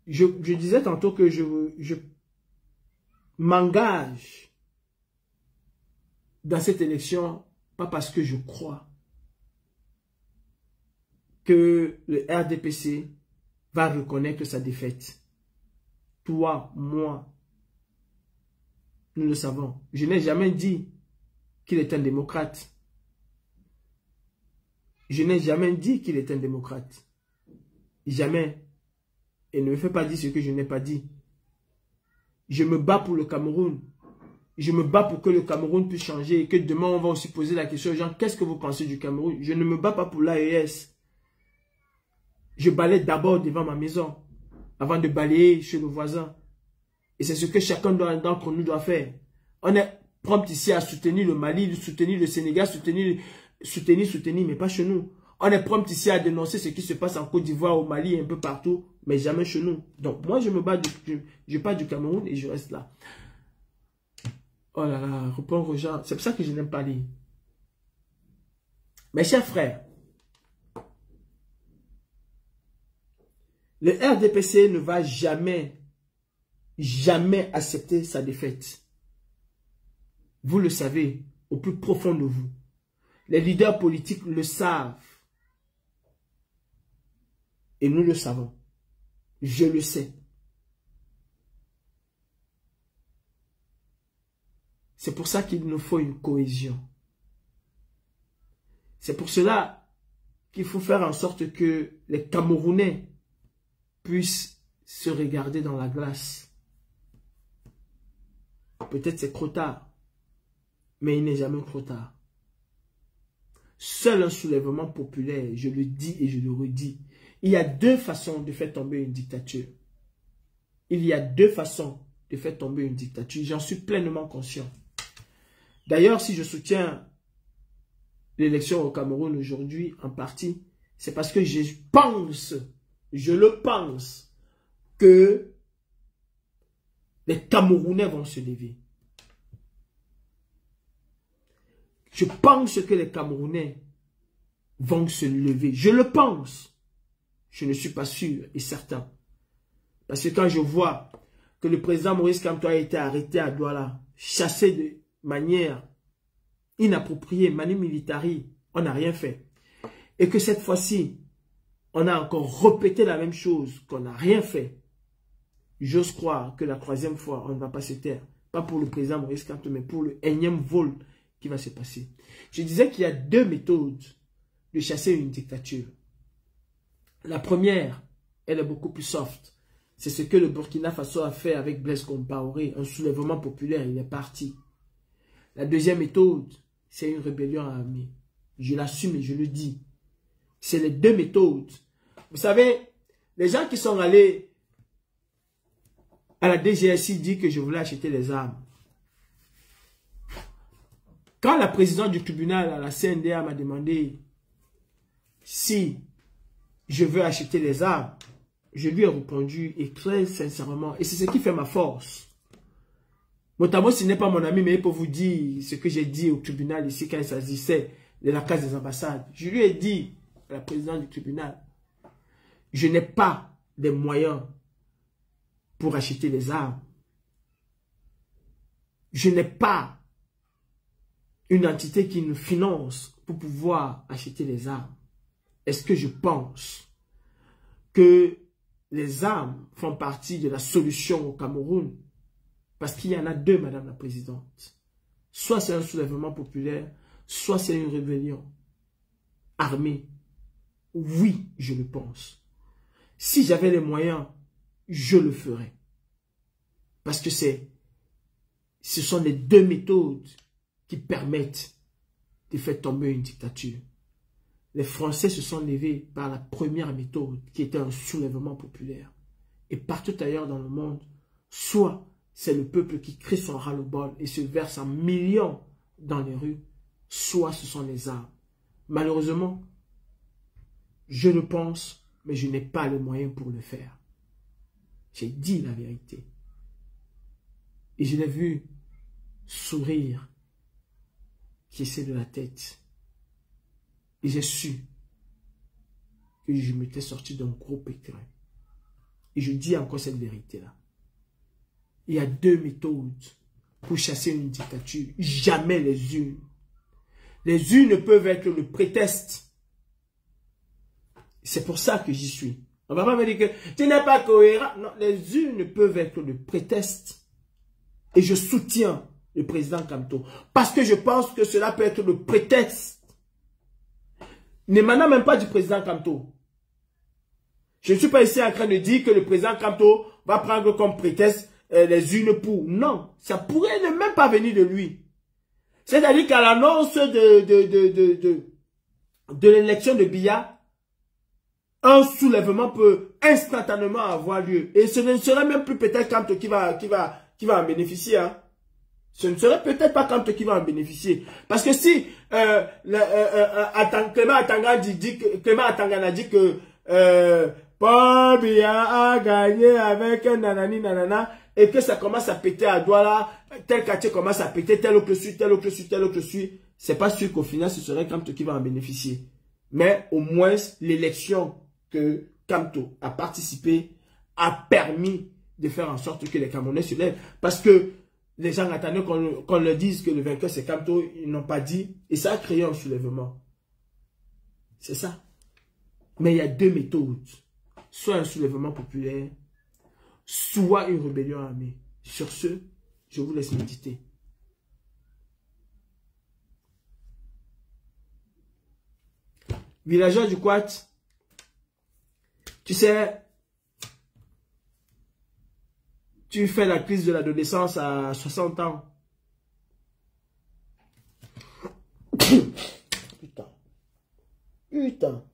je disais tantôt que je m'engage dans cette élection, pas parce que je crois que le RDPC va reconnaître sa défaite. Toi, moi, nous le savons. Je n'ai jamais dit qu'il est un démocrate. Je n'ai jamais dit qu'il est un démocrate. Jamais. Et ne me fais pas dire ce que je n'ai pas dit. Je me bats pour le Cameroun. Je me bats pour que le Cameroun puisse changer et que demain on va aussi poser la question aux gens, qu'est-ce que vous pensez du Cameroun? Je ne me bats pas pour l'AES. Je balaie d'abord devant ma maison avant de balayer chez le voisin. Et c'est ce que chacun d'entre nous doit faire. On est prompt ici à soutenir le Mali, soutenir le Sénégal, soutenir, mais pas chez nous. On est prompt ici à dénoncer ce qui se passe en Côte d'Ivoire, au Mali, un peu partout, mais jamais chez nous. Donc moi, je me bats, je pars du Cameroun et je reste là. Oh là là, répondre aux gens. C'est pour ça que je n'aime pas lire. Mes chers frères, le RDPC ne va jamais accepter sa défaite. Vous le savez, au plus profond de vous. Les leaders politiques le savent. Et nous le savons. Je le sais. C'est pour ça qu'il nous faut une cohésion. C'est pour cela qu'il faut faire en sorte que les Camerounais puissent se regarder dans la glace. Peut-être c'est trop tard, mais il n'est jamais trop tard. Seul un soulèvement populaire, je le dis et je le redis, il y a deux façons de faire tomber une dictature. Il y a deux façons de faire tomber une dictature. J'en suis pleinement conscient. D'ailleurs, si je soutiens l'élection au Cameroun aujourd'hui en partie, c'est parce que je le pense, que les Camerounais vont se lever. Je pense que les Camerounais vont se lever. Je le pense. Je ne suis pas sûr et certain. Parce que quand je vois que le président Maurice Kamto a été arrêté à Douala, chassé de manière inappropriée, manu militari, on n'a rien fait. Et que cette fois-ci, on a encore répété la même chose, qu'on n'a rien fait. J'ose croire que la troisième fois, on ne va pas se taire. Pas pour le président Maurice Kamto, mais pour le énième vol qui va se passer. Je disais qu'il y a deux méthodes de chasser une dictature. La première, elle est beaucoup plus soft. C'est ce que le Burkina Faso a fait avec Blaise Compaoré, un soulèvement populaire, il est parti. La deuxième méthode, c'est une rébellion armée. Je l'assume et je le dis. C'est les deux méthodes. Vous savez, les gens qui sont allés à la DGSI disent que je voulais acheter les armes. Quand la présidente du tribunal à la CNDA m'a demandé si je veux acheter les armes, je lui ai répondu et très sincèrement, et c'est ce qui fait ma force. Notamment, ce n'est pas mon ami, mais il peut vous dire ce que j'ai dit au tribunal ici quand il s'agissait de la case des ambassades. Je lui ai dit à la présidente du tribunal, je n'ai pas les moyens pour acheter les armes. Je n'ai pas une entité qui nous finance pour pouvoir acheter les armes. Est-ce que je pense que les armes font partie de la solution au Cameroun? Parce qu'il y en a deux, Madame la Présidente. Soit c'est un soulèvement populaire, soit c'est une rébellion armée. Oui, je le pense. Si j'avais les moyens, je le ferais. Parce que ce sont les deux méthodes qui permettent de faire tomber une dictature. Les Français se sont levés par la première méthode, qui était un soulèvement populaire. Et partout ailleurs dans le monde, soit c'est le peuple qui crée son ras-le-bol et se verse en millions dans les rues, soit ce sont les armes. Malheureusement, je le pense, mais je n'ai pas les moyens pour le faire. J'ai dit la vérité. Et je l'ai vu sourire, qui essaie de la tête. Et j'ai su que je m'étais sorti d'un gros pétrin. Et je dis encore cette vérité-là. Il y a deux méthodes pour chasser une dictature. Jamais les unes. Les unes peuvent être le prétexte. C'est pour ça que j'y suis. On va pas me dire que tu n'es pas cohérent. Non, les unes peuvent être le prétexte. Et je soutiens le président Kamto. Parce que je pense que cela peut être le prétexte. N'émanant même pas du président Kamto. Je ne suis pas ici en train de dire que le président Kamto va prendre comme prétexte les unes pour. Non, ça pourrait ne même pas venir de lui. C'est-à-dire qu'à l'annonce de l'élection de Biya, un soulèvement peut instantanément avoir lieu. Et ce ne serait même plus peut-être Kamto qui va en bénéficier. Hein. Ce ne serait peut-être pas Kamto qui va en bénéficier. Parce que si Clément Atangana dit que Paul Biya a gagné avec un nanani nanana, et que ça commence à péter à Douala, tel quartier commence à péter, tel autre suit, tel autre suit, tel autre suit, c'est pas sûr qu'au final ce serait Kamto qui va en bénéficier. Mais au moins l'élection que Kamto a participé a permis de faire en sorte que les Camerounais se lèvent. Parce que les gens attendaient qu'on leur dise que le vainqueur c'est Kamto, ils n'ont pas dit, et ça a créé un soulèvement. C'est ça. Mais il y a deux méthodes. Soit un soulèvement populaire, soit une rébellion armée. Sur ce, je vous laisse méditer. Villageois du Quat, tu sais, tu fais la crise de l'adolescence à 60 ans. Putain.